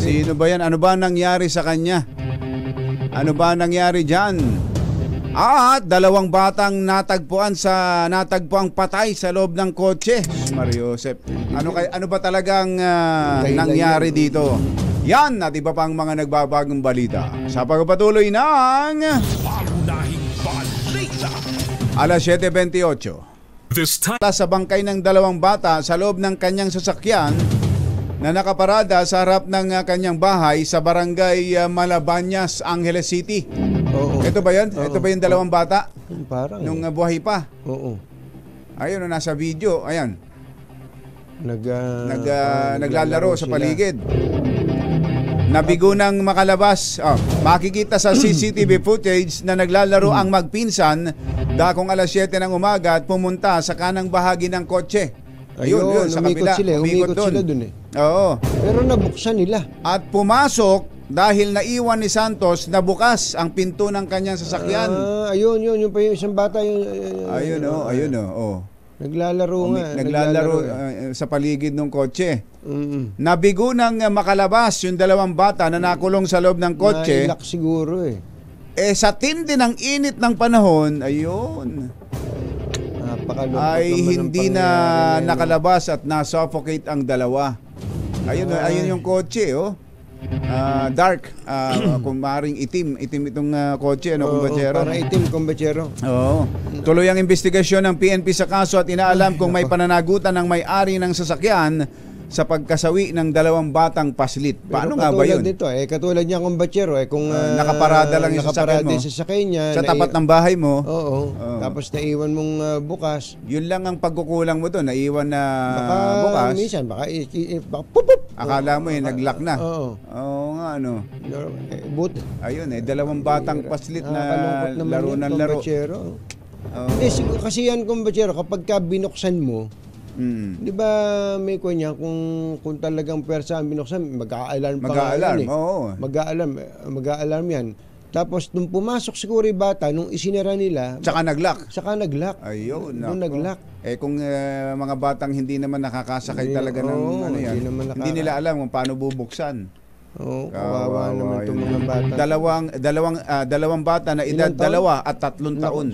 Sino ba yan? Ano ba nangyari sa kanya? Ano ba nangyari dyan? At 2 batang natagpuang patay sa loob ng kotse. Mario Josep, ano ba talagang nangyari dito? Yan at iba pang mga nagbabagong balita sa pagpatuloy ng Pangunahing balita. Alas 7:28. This time, Sa bangkay ng 2 bata sa loob ng kanyang sasakyan na nakaparada sa harap ng kanyang bahay sa barangay Malabañas, Angeles City. Oo. Ito ba yan? Ito ba yung 2 bata? Parang. Nung buhay pa? Oo. Ayun, nasa video. Ayan. Naglalaro sa paligid. Nabigo ng makalabas. Makikita sa CCTV footage na naglalaro ang magpinsan dakong alas 7 ng umaga at pumunta sa kanang bahagi ng kotse. Ayun, sa kabila. Umikot sila dun eh. Oo. Pero nabuksan nila. At pumasok dahil naiwan ni Santos na bukas ang pinto ng kanyang sasakyan. Ayun. Yung pa yung isang bata. Ayun. Naglalaro sa paligid ng kotse. Nabigo ng makalabas yung 2 bata na nakulong sa loob ng kotse. Nailak siguro eh. Sa tindi ng init ng panahon, ayun, ay hindi na nakalabas at na-suffocate ang 2. Ayun yung kotse, dark, kung maaaring itim itong kotse, kumbachero. Parang itim, kumbachero. Oo. Tuloy ang investigasyon ng PNP sa kaso at inaalam kung may pananagutan ng may-ari ng sasakyan sa pagkasawi ng 2 batang paslit. Paano nga ba yun? Dito, katulad niya kumbachero, kung nakaparada lang yung sasakyan niya sa tapat ng bahay mo. Oo. Tapos naiwan mong bukas. Yun lang ang pagkukulang mo doon, naiwan na bukas. Minsan, baka akala mo nag-lock na. Oo nga, Ayun 2 batang paslit na laro ng laro. Hindi, kasi yan kumbachero, kapag ka binuksan mo, di ba may kunya kung talagang pwersa ang binuksan, mag-a-alarm pa yan eh. Mag-a-alarm yan. Tapos nung pumasok siguro yung bata, nung isinara nila, Tsaka nag-lock. Ayun, nung nag-lock. Kung mga batang hindi naman nakakasakay talaga ng hindi nila alam kung paano bubuksan. Kawawa naman itong mga bata. Dalawang bata na edad 2 at 3 taon.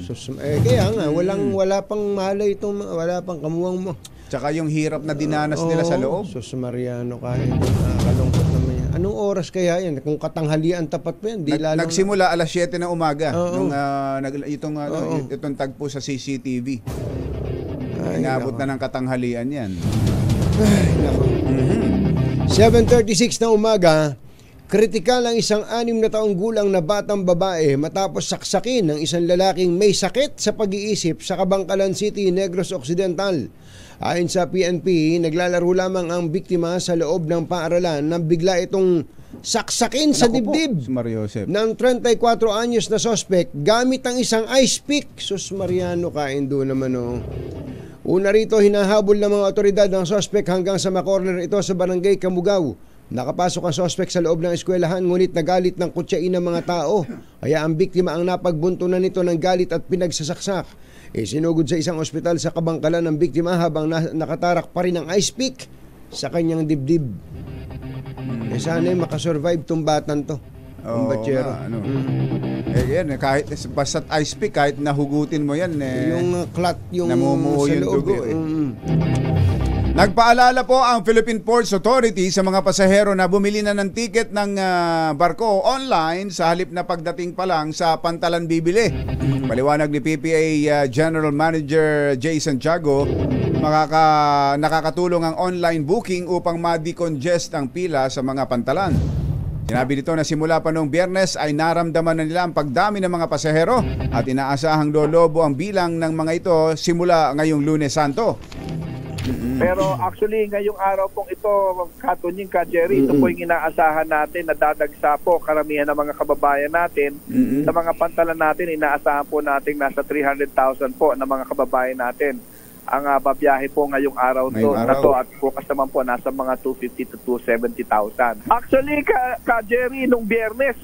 Kaya nga, wala pang malay wala pang kamuwang mo. Tsaka yung hirap na dinanas nila sa loob. Sus Mariano, kahit nakakalungkot naman yan. Anong oras kaya yan? Kung katanghalian tapat pa yan. Nagsimula alas 7 ng umaga. Itong tagpo sa CCTV. Inabot na ng katanghalian yan. Ay, nako. 7:36 na umaga, Kritikal ang isang 6 na taong gulang na batang babae matapos saksakin ng isang lalaking may sakit sa pag-iisip sa Kabangkalan City, Negros Occidental. Ayon sa PNP, naglalaro lamang ang biktima sa loob ng paaralan nang bigla itong saksakin sa dibdib ng 34 anyos na sospek gamit ang isang ice pick. Sus Mariano, kaindo naman oh. Una rito, hinahabol ng mga otoridad ng sospek hanggang sa makorner ito sa barangay Kamugaw. Nakapasok ang sospek sa loob ng eskwelahan ngunit nagalit ng kutsain ng mga tao. Kaya ang biktima ang napagbuntunan nito ng galit at pinagsasaksak. Sinugod sa isang ospital sa Kabangkalan ng biktima habang nakatarak pa rin ang ice pick sa kanyang dibdib. Sana'y makasurvive tong batan to. Batsero. Yan, kahit basta't ice pick, kahit nahugutin mo yan, yung clot yung namumuo sa yung loob. dugo. Nagpaalala po ang Philippine Ports Authority sa mga pasahero na bumili na ng ticket ng barko online sa halip na pagdating pa lang sa pantalan bibili. Paliwanag ni PPA General Manager Jason Tiago, nakakatulong ang online booking upang ma-decongest ang pila sa mga pantalan. Sinabi dito na simula pa noong Biyernes ay naramdaman na nila ang pagdami ng mga pasahero at inaasahang lolobo ang bilang ng mga ito simula ngayong Lunes Santo. Pero actually, ngayong araw pong ito, Katunying, Jerry, ito po yung inaasahan natin na dadagsa po karamihan ng mga kababayan natin. Sa mga pantalan natin, inaasahan po natin nasa 300,000 po ng mga kababayan natin ang babiyahe po ngayong araw na to at bukas naman po nasa mga 250 to 270,000. Actually, Jerry, nung Biyernes,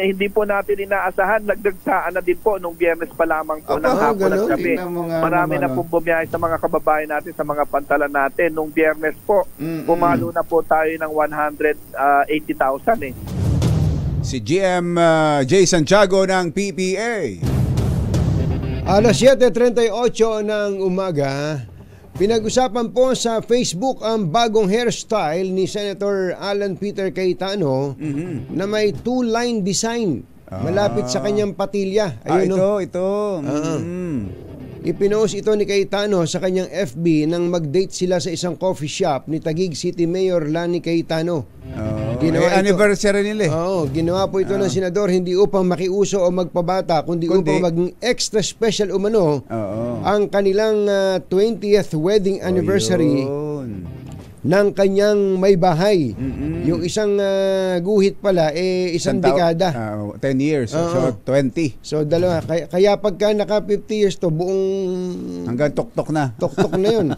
hindi po natin inaasahan, nagdagsaan na din po nung Biyernes pa lamang po ng hapon at gabi. Marami na po bumiyahe sa mga kababayan natin sa mga pantalan natin. Nung Biyernes po, pumalo na po tayo ng 180,000 Si GM Jason Tiago ng PPA. Alas 7:38 ng umaga, pinag-usapan po sa Facebook ang bagong hairstyle ni Senator Alan Peter Cayetano na may two-line design malapit sa kanyang patilya. Ayun, ito. Ipinost ito ni Cayetano sa kanyang FB nang mag-date sila sa isang coffee shop ni Taguig City Mayor Lani Cayetano. Anniversary nila. Ginawa po ito ng senador hindi upang makiuso o magpabata kundi upang maging extra special umano ang kanilang 20th wedding anniversary ng kanyang may bahay. Yung isang guhit pala isang dekada. 10 years. So 20. So dalawa. Kaya pagka naka 50 years to buong hanggang tuktok na. Tuktok na 'yun.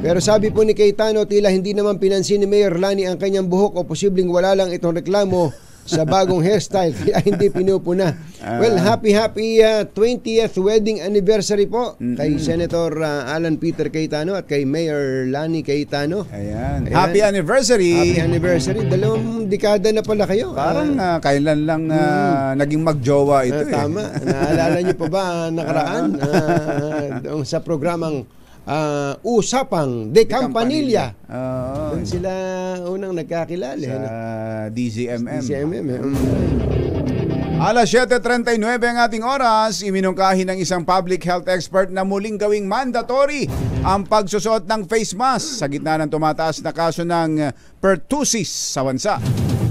Pero sabi po ni Cayetano tila hindi naman pinansin ni Mayor Lani ang kanyang buhok o posibleng wala lang itong reklamo sa bagong hairstyle kaya hindi pinupuna. Well, happy 20th wedding anniversary po kay Senator Alan Peter Cayetano at kay Mayor Lani Cayetano. Ayan. Happy anniversary. Happy anniversary. 2 dekada na pala kayo. Parang kailan lang naging magjowa ito. Tama. Naalala niyo pa ba nakaraan sa programang Usapang de Campanilla. Doon sila unang nagkakilala sa DZMM. DZMM. Alas 7:39 ang ating oras, iminungkahi ng isang public health expert na muling gawing mandatory ang pagsusuot ng face mask sa gitna ng tumataas na kaso ng pertussis sa bansa.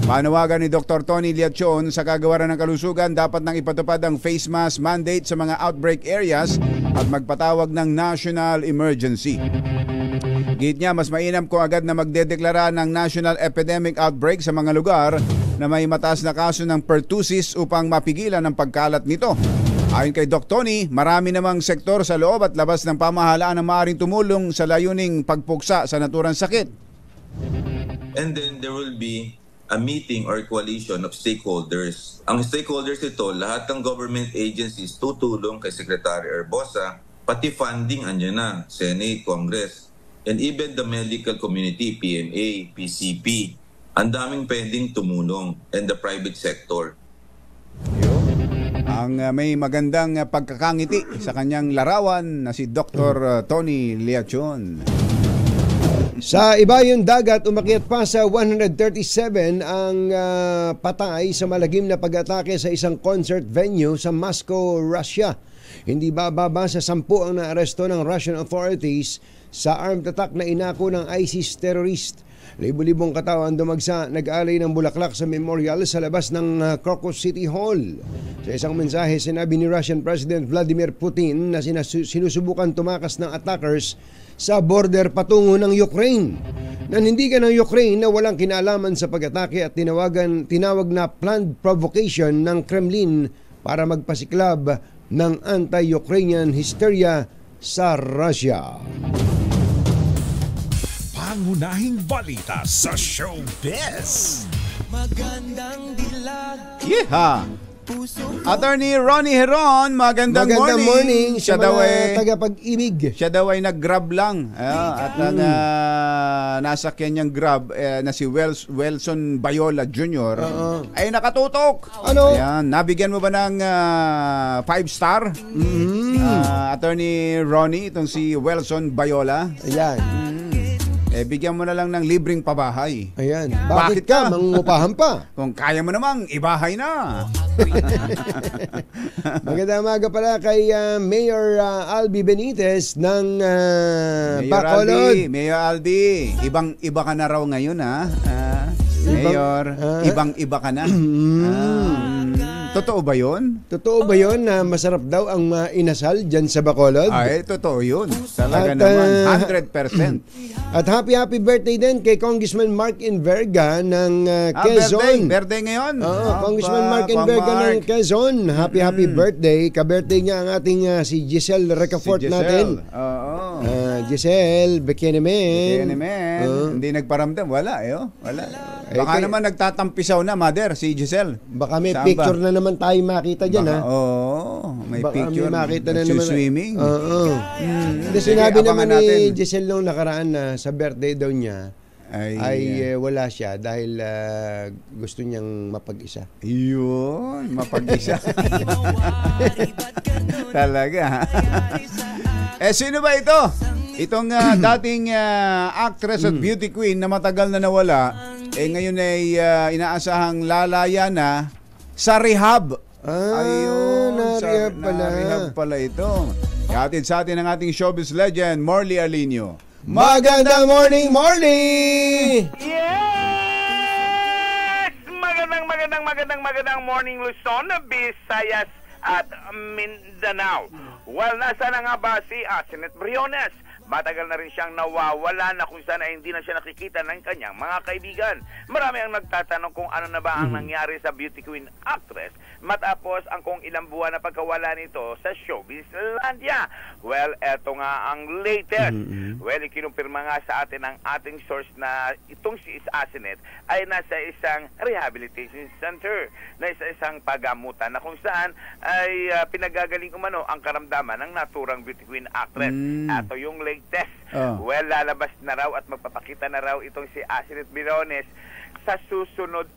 Panawagan ni Dr. Tony Liachon sa kagawaran ng kalusugan dapat nang ipatupad ang face mask mandate sa mga outbreak areas at magpatawag ng national emergency. Git niya, mas mainam kung agad na magdedeklara ng national epidemic outbreak sa mga lugar na may mataas na kaso ng pertussis upang mapigilan ang pagkalat nito. Ayon kay Dr. Tony, marami namang sektor sa loob at labas ng pamahalaan na maaaring tumulong sa layuning pagpuksa sa naturang sakit. And then there will be a meeting or coalition of stakeholders. Ang stakeholders ito, lahat ng government agencies tutulong kay Secretary Herbosa, pati funding andyan na, Senate, Congress, and even the medical community, PMA, PCP. Ang daming pwedeng tumulong, and the private sector. Ang may magandang pagkakangiti sa kanyang larawan na si Dr. Tony Liachon. Sa ibayong dagat, umakyat pa sa 137 ang patay sa malagim na pag-atake sa isang concert venue sa Moscow, Russia. Hindi bababa sa 10 ang naaresto ng Russian authorities sa armed attack na inako ng ISIS terrorist. Libo-libong katao ang dumagsa, nag-alay ng bulaklak sa memorial sa labas ng Crocus City Hall. Sa isang mensahe, sinabi ni Russian President Vladimir Putin na sinusubukan tumakas ng attackers sa border patungo ng Ukraine. Nanindigan ng Ukraine na walang kinalaman sa pag-atake at tinawag na planned provocation ng Kremlin para magpasiklab ng anti-Ukrainian hysteria sa Russia. Pangunahing balita sa showbiz. Magandang dilag. Yeehaw! Attorney Ronnie Heron, magandang morning. Siya daw ay tagapag-ibig. Siya daw ay nag-grab lang. At ang nasakyan niyang grab na si Welson Bayola Jr. Ay nakatutok. Ano? Ayan, nabigyan mo ba ng 5-star? Attorney Ronnie, itong si Welson Bayola. Ayan. Bigyan mo na lang ng libreng pabahay. Ayan. Bakit ka? Mangungupahan pa. Kung kaya mo namang, ibahay na. Magandang umaga pala kay Mayor Albi Benitez ng Bacolod. Mayor Albi, ibang-iba ka na raw ngayon, ha? Mayor, ibang-iba ka na. Totoo ba yun? Totoo ba yun na masarap daw ang inasal dyan sa Bacolod? Ay, totoo yun. Talaga naman, 100%. At happy birthday din kay Congressman Mark Inverga ng Quezon. Birthday ngayon? Congressman Mark Inverga ng Quezon. Happy birthday. Ka-birthday niya ang ating si Giselle Recafort natin. Giselle, Bekenemen. Hindi nagparamdam. Wala. Wala. Baka naman nagtatampisaw na, mother, si Giselle. Baka may picture na naman tayo makita dyan, ha? May picture. May makita na naman. Swimming. Hindi, sinabi naman ni Giselle nung nakaraan na sa birthday daw niya ay wala siya dahil gusto niyang mapag-isa. Yun, mapag-isa. Talaga. Sino ba ito? Itong dating actress at beauty queen na matagal na nawala, ngayon ay inaasahang lalaya na sa rehab. Ayun, na-rehab pala ito. Ihatid sa atin ang ating showbiz legend, Morley Alinio. Magandang morning, Morley! Yes! Magandang morning, Luzon, Visayas at Mindanao. Well, nasa na nga ba si Asenet Briones? Matagal na rin siyang nawawala na kung saan ay hindi na siya nakikita ng kanyang mga kaibigan. Marami ang nagtatanong kung ano na ba ang nangyari sa beauty queen actress matapos ang kung ilang buwan na pagkawala nito sa Showbizlandia. Well, eto nga ang latest. Well, ikinumpirma nga sa atin ang ating source na itong si Asenet ay nasa isang rehabilitation center, na isang pagamutan na kung saan ay pinagagaling umano ang karamdaman ng naturang beauty queen actress. Ato yung latest. Well, lalabas na raw at magpapakita na raw itong si Asenet Briones sa susunod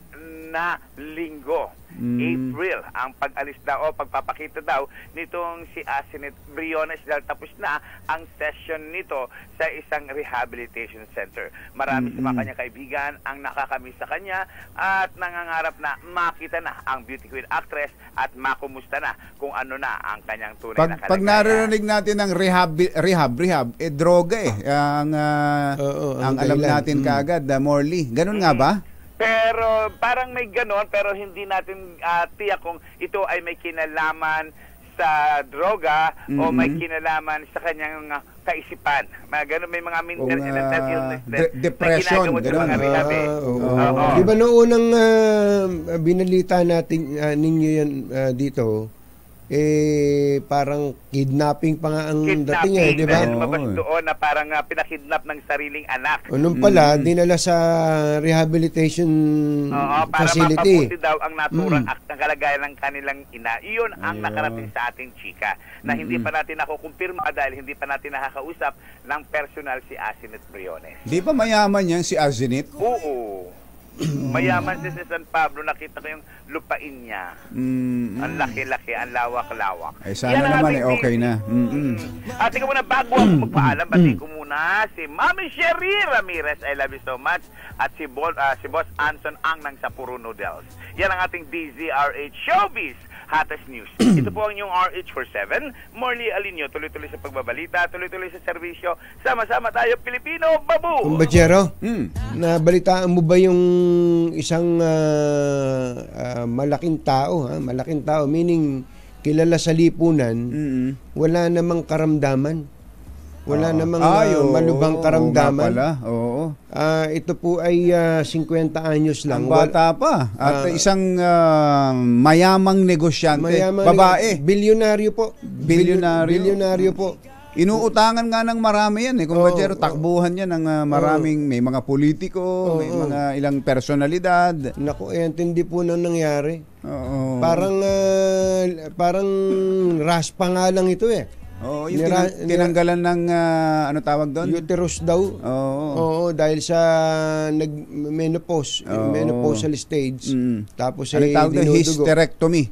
na linggo. April ang pag-alis daw o pagpapakita daw nitong si Asenet Briones dahil tapos na ang session nito sa isang rehabilitation center. Marami sa mga kanyang kaibigan ang nakakamiss sa kanya at nangangarap na makita na ang beauty queen actress at makumusta na kung ano na ang kanyang tunay na kalagayan. Pag naririnig natin ng rehab, droga ang alam natin kaagad, Morley. Ganun nga ba? Pero parang may ganon, pero hindi natin tiyak kung ito ay may kinalaman sa droga o may kinalaman sa kanyang kaisipan. Ganon, may mga mental illness depression, na ginagawa sa mga rehab. Di ba noong unang binalita natin ninyo yan dito, parang kidnapping pa nga ang dating di ba? Doon na parang pinakidnap ng sariling anak. Nung pala, dinala sa rehabilitation facility. Para mapabuti daw ang naturang ang kalagayan ng kanilang ina. Iyon ang nakarating sa ating chika na hindi pa natin nakukumpirma dahil hindi pa natin nakakausap ng personal si Asenet Briones. Di ba mayaman yan si Asenet? Oo. Mayaman siya sa San Pablo. Nakita ko yung lupain niya. Ang laki-laki, ang lawak-lawak. Sana naman okay na. At ikaw muna, bago ako magpaalam, bati ko muna si Mami Sherry Ramirez, I love you so much, at si Boss Anson Ang ng Sapuro Noodles. Yan ang ating DZRH Showbiz hottest news. Ito po ang inyong RH47. Morley Alinio, tuloy-tuloy sa pagbabalita, tuloy-tuloy sa serbisyo. Sama-sama tayo, Pilipino, babu! Kumbachero, nabalitaan mo ba yung isang malaking tao, malaking tao, meaning kilala sa lipunan, wala namang karamdaman. Wala namang malubhang karamdaman. Oo. Ito po ay 50 anyos lang. Ang bata pa. At isang mayamang negosyante. Babae. Bilyonaryo po. Bilyonaryo po. Inuutangan nga ng marami yan kumbachero, takbuhan yan ng maraming, may mga politiko, may mga ilang personalidad. Naku, hindi po nang nangyari. Parang raspa nga lang ito yung tinanggalan ng ano tawag doon? Uterus daw. Oo, dahil sa menopause, menopausal stage. Tapos ay tawag doon?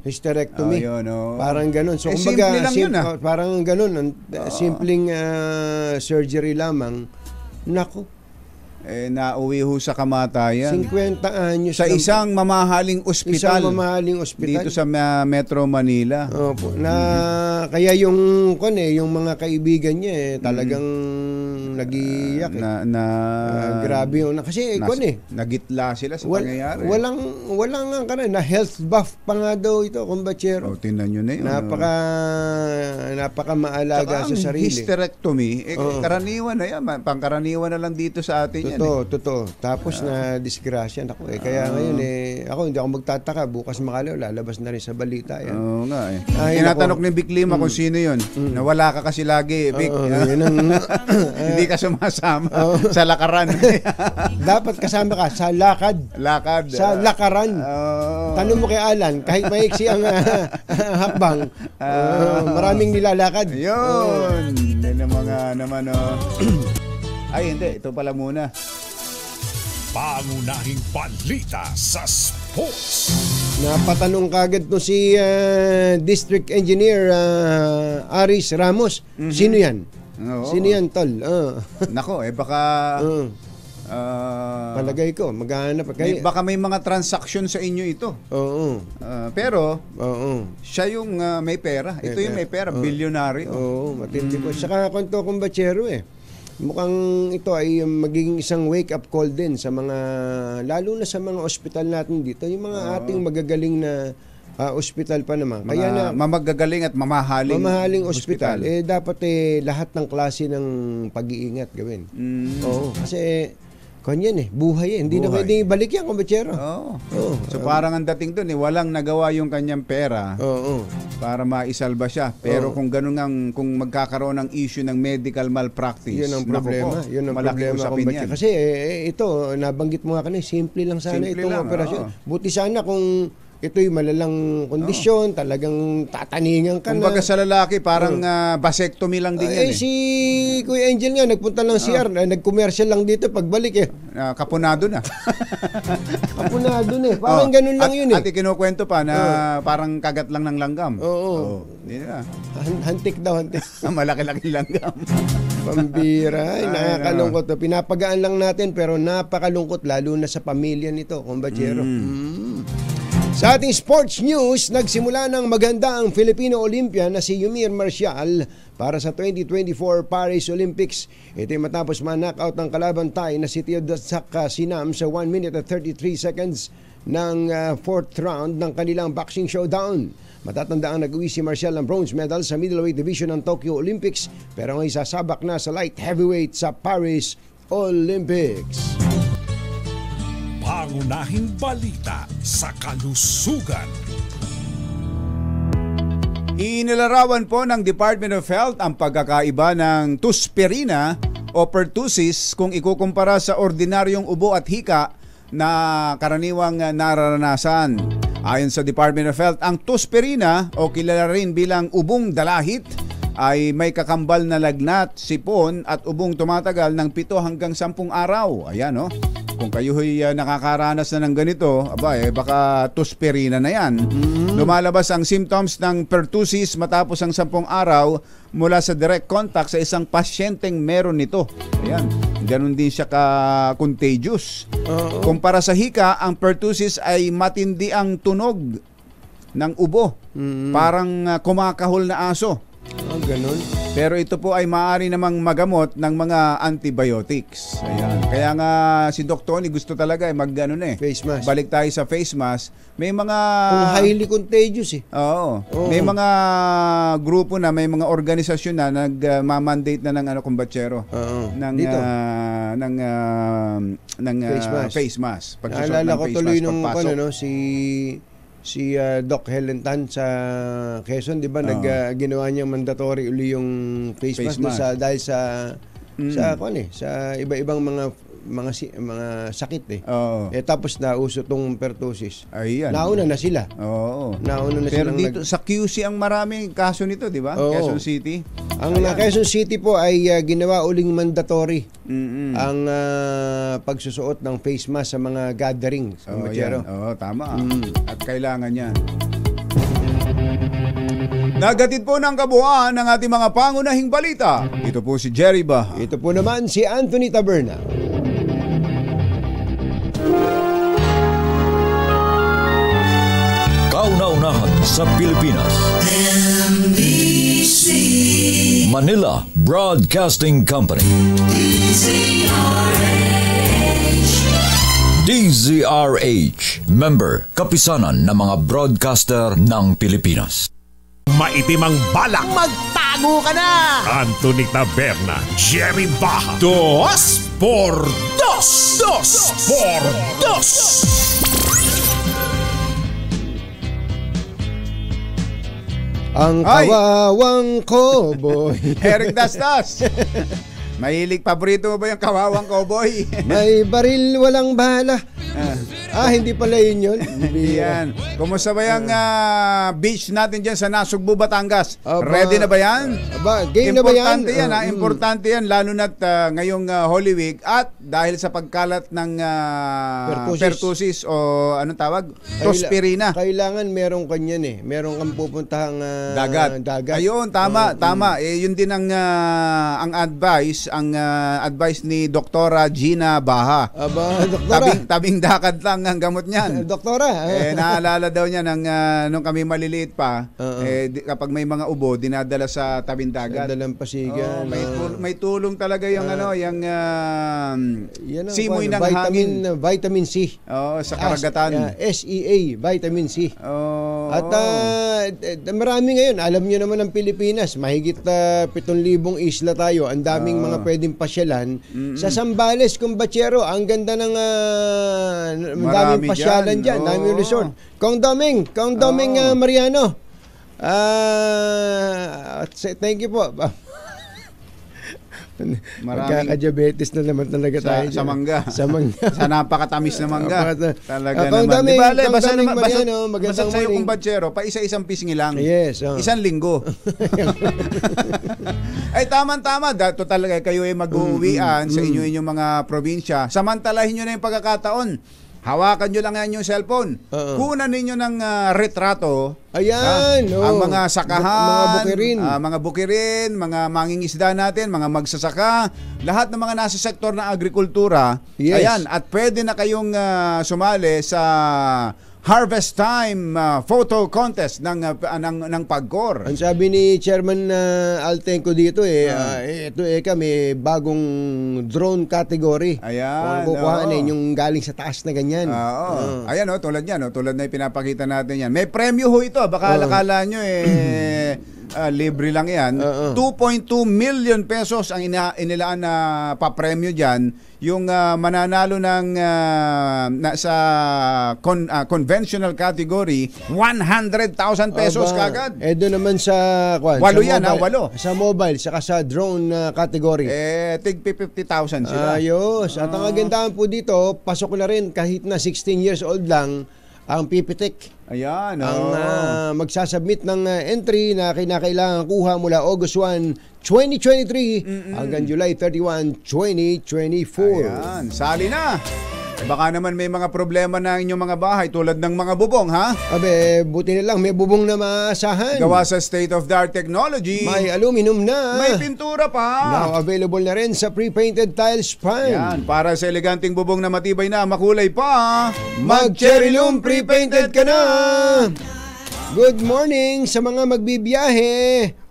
Hysterectomy. Parang ganun. So simple lang yun parang ganun, simpleng surgery lamang. Naku, nauwi ho sa kamatayan. 50 anyos. Sa isang mamahaling ospital. Dito sa Metro Manila. Opo. Kaya yung mga kaibigan niya talagang nagiiyak. Grabe yun. Kasi nagitla sila sa pangyayari. Walang na health buff pa nga daw ito, kumbachero. Tingnan nyo na yun. Napaka maalaga sa sarili. Hysterectomy, karaniwan na yan. Pangkaraniwan na lang dito sa atin yan. Totoo. Tapos na disgrasya ako kaya ngayon ako hindi ako magtataka, bukas makalaw lalabas na rin sa balita yan. Oo nga Tinatanong ni Vic Lima kung sino yun. Nawala ka kasi lagi, Vic. Hindi ka sumasama sa lakaran. Dapat kasama ka sa lakad. Sa lakaran. Tanong mo kay Alan, kahit maiksi ang hakbang, maraming nilalakad. Yun. Yan ang mga naman Ay, hindi. Ito pala muna. Pangunahing balita sa sports. Napatanong kagad to si District Engineer Aris Ramos. Sino yan? Sino yan, tol? Nako, baka... palagay ko, maghahanap kayo. Baka may mga transaction sa inyo ito. Pero, siya yung may pera. Ito yung may pera. Bilyonaryo. Matindi po. Saka kwento kong batsero mukhang ito ay magiging isang wake-up call din sa mga, lalo na sa mga ospital natin dito, yung mga ating magagaling na ospital pa naman. Kaya na mamagagaling at mamahaling ospital. Dapat lahat ng klase ng pag-iingat gawin. Kasi buhay hindi na pwedeng ibalik yan, kumbachero. So parang ang dating doon walang nagawa yung kanyang pera para maisalba siya. Pero kung ganun kung magkakaroon ng issue ng medical malpractice, yun ang problema. Yun ang problema, kumbachero. Kasi ito, nabanggit mo nga kanina, simple lang sana itong operasyon. Buti sana kung ito'y malalang kondisyon, talagang tataningan ka kumbaga sa lalaki, parang vasectomy lang din yan. Si Kuya Angel nga, nagpunta lang CR, nag-commercial lang dito, pagbalik kapunado na. Kapunado na parang ganun lang yun At ikinukwento pa na parang kagat lang ng langgam. Hantik daw, hantik. Malaki-laki langgam. Pambira, nakakalungkot. Pinapagaan lang natin, pero napakalungkot, lalo na sa pamilya nito, kumbachero. Sa ating sports news, nagsimula ng maganda ang Filipino Olympian na si Yumir Marcial para sa 2024 Paris Olympics. Ito'y matapos ma-knockout ng kalaban Thai na si Theodosak Sinam sa 1 minute at 33 seconds ng 4th round ng kanilang boxing showdown. Matatandaan nag-uwi si Marcial ng bronze medal sa middleweight division ng Tokyo Olympics, pero ngayon sasabak na sa light heavyweight sa Paris Olympics. Pangunahing balita sa kalusugan. Inilarawan po ng Department of Health ang pagkakaiba ng tusperina o pertussis kung ikukumpara sa ordinaryong ubo at hika na karaniwang nararanasan. Ayon sa Department of Health, ang tusperina o kilala rin bilang ubong dalahit ay may kakambal na lagnat, sipon at ubong tumatagal ng 7 hanggang 10 araw. Ayan Kung kayo'y nakakaranas na ng ganito, baka tusperina na yan. Lumalabas ang symptoms ng pertussis matapos ang 10 araw mula sa direct contact sa isang pasyenteng meron nito. Ayan, ganun din siya ka-contagious. Kumpara sa hika, ang pertussis ay matindi ang tunog ng ubo. Parang kumakahol na aso. Ganun. Pero ito po ay maaari namang magamot ng mga antibiotics. Ayan. Kaya nga si Doc Tony gusto talaga face mask. Balik tayo sa face mask. May mga highly contagious Oo. May mga grupo na, may mga organisasyon na nag-mandate na ng kumbatsero. Ng face mask. Naalala ko tuloy nung si Doc Helen Tan sa Quezon, di ba? Ginawa niya mandatory uli yung face mask. Dahil sa iba-ibang mga sakit tapos nauso tong pertussis. Ayan. Nauna na sila. Pero dito sa QC ang maraming kaso nito, di ba? Quezon City. Ang Quezon City po ay ginawa uling mandatory ang pagsusuot ng face mask sa mga gatherings. Tama. At kailangan yan. Nagatid po ng kabuuan ng ating mga pangunahing balita. Ito po si Jerry Baha. Ito po naman si Anthony Taberna. Kauna-unahan sa Pilipinas. NBC Manila Broadcasting Company. DZRH. Member, kapisanan ng mga broadcaster ng Pilipinas. Maitim ang balak. Magtago ka na! Anthony Taberna, Jerry Baha. 2x2. 2x2. Ang kawawang cowboy. Eric Dastas. Mahilig, paborito mo ba yung kawawang cowboy? May baril, walang bala. Hindi pala yun. Yan. Kumusta ba yung beach natin dyan sa Nasugbu, Batangas? Ready na ba yan? Game na ba yan? Importante yan, importante yan, lalo na't ngayong Holy Week at dahil sa pagkalat ng pertussis o anong tawag? Tospirina. Kailangan merong kanyan Merong kang pupuntahang dagat. Ayun, tama. Yun din ang advice ni Doktora Gina Baha. Doktora. Tabing dakat lang ang gamot niyan. Doktora. Naalala daw niya nung kami maliliit pa, kapag may mga ubo, dinadala sa tabing dagat. Dalampasigan. May tulong talaga yung simoy ng hangin. Vitamin C. Sa karagatan. SEA, vitamin C. At marami ngayon, alam niyo naman ang Pilipinas, mahigit 7,000 isla tayo. Ang daming mga pwedeng pasyalan. Sa Zambales, Kumbatsero, ang ganda ng daming pasyalan dyan. Daming resort. Kong Doming Mariano. Thank you po. Magkaka-diabetes na naman talaga tayo sa mangga. Sa napakatamis na mangga. Talaga naman. Basta sa'yo kung Batsero, pa isa-isang pisngi lang. Yes. Isang linggo. Ay, tama-tama. Dato talaga kayo ay mag-uuwian sa inyong mga probinsya. Samantalahin nyo na yung pagkakataon. Hawakan nyo lang yan yung cellphone. Kunan ninyo ng retrato. Ayan. Ang mga sakahan, mga bukirin, mga mangingisda natin, mga magsasaka, lahat ng mga nasa sektor ng agrikultura. Yes. Ayan, at pwede na kayong sumali sa Harvest Time photo contest ng PAGCOR. Ang sabi ni Chairman Altenco dito ito kami bagong drone category. Ayan. Kukuhanin yung galing sa taas na ganyan. Ayan tulad yan, tulad na yung pinapakita natin yan. May premyo ho ito, baka akala nyo libre lang yan. 2.2 million pesos ang inilaan na papremyo dyan. Yung mananalo ng sa conventional category, 100,000 pesos kagad. Doon naman sa walo yan, walo. Sa mobile, saka sa drone category. Tig 50,000 sila. Ayos. At ang kagandahan po dito, pasok na rin kahit na 16 years old lang ang PPTEC. Ayan. Ang magsasubmit ng entry na kinakailangan kuha mula August 1, 2023 hanggang July 31, 2024. Ayan. Sali na. Baka naman may mga problema na inyong mga bahay tulad ng mga bubong, ha? Buti na lang may bubong na maasahan. Gawa sa state-of-the-art technology. May aluminum na. May pintura pa. Now available na rin sa pre-painted tiles pan. Yan, para sa eleganting bubong na matibay na, makulay pa. Mag-Cherry Loom pre-painted ka na. Good morning sa mga magbibiyahe.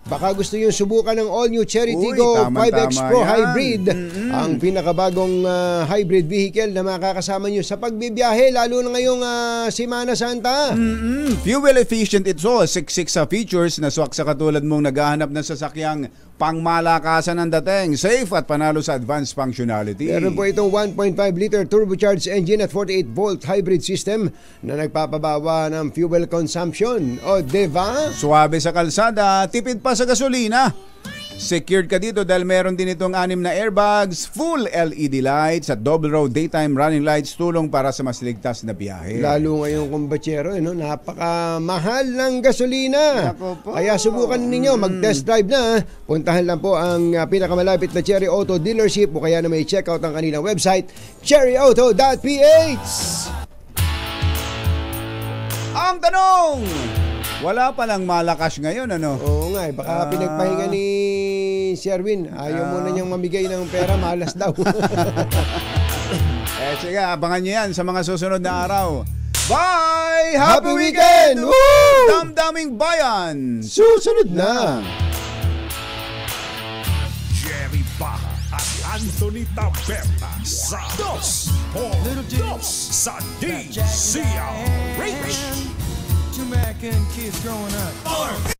Baka gusto nyo subukan ng all-new Cherry Tiggo 5X Pro yan. Hybrid. Ang pinakabagong hybrid vehicle na makakasama nyo sa pagbibiyahe, lalo na ngayong Semana Santa. Fuel efficient ito, siksik sa features na swak sa katulad mong naghahanap ng sasakyang pangmalakasan ng dating, safe at panalo sa advanced functionality. Meron po itong 1.5 liter turbocharged engine at 48 volt hybrid system na nagpapabawa ng fuel consumption. O, diba? Suwabe sa kalsada, tipid pa sa gasolina. Secured ka dito dahil meron din itong 6 na airbags, full LED lights at double row daytime running lights, tulong para sa mas ligtas na biyahe. Lalo ngayong kumbatsero, napakamahal ng gasolina. Kaya subukan ninyo, mag-test drive na. Puntahan lang po ang pinakamalapit na Cherry Auto dealership o kaya na may check out ang kanilang website, cherryauto.ph. Ang tanong, wala palang malakas ngayon, ano? Oo nga, baka pinagpahinga ni Sherwin. Ayaw muna niyang mamigay ng pera, malas daw. Sige, abangan niyo yan sa mga susunod na araw. Bye! Happy weekend! Woo! Damdaming bayan! Susunod na! Jerry Baja at Anthony Taberna sa Dos por Dos sa DZRH. Two American kids growing up.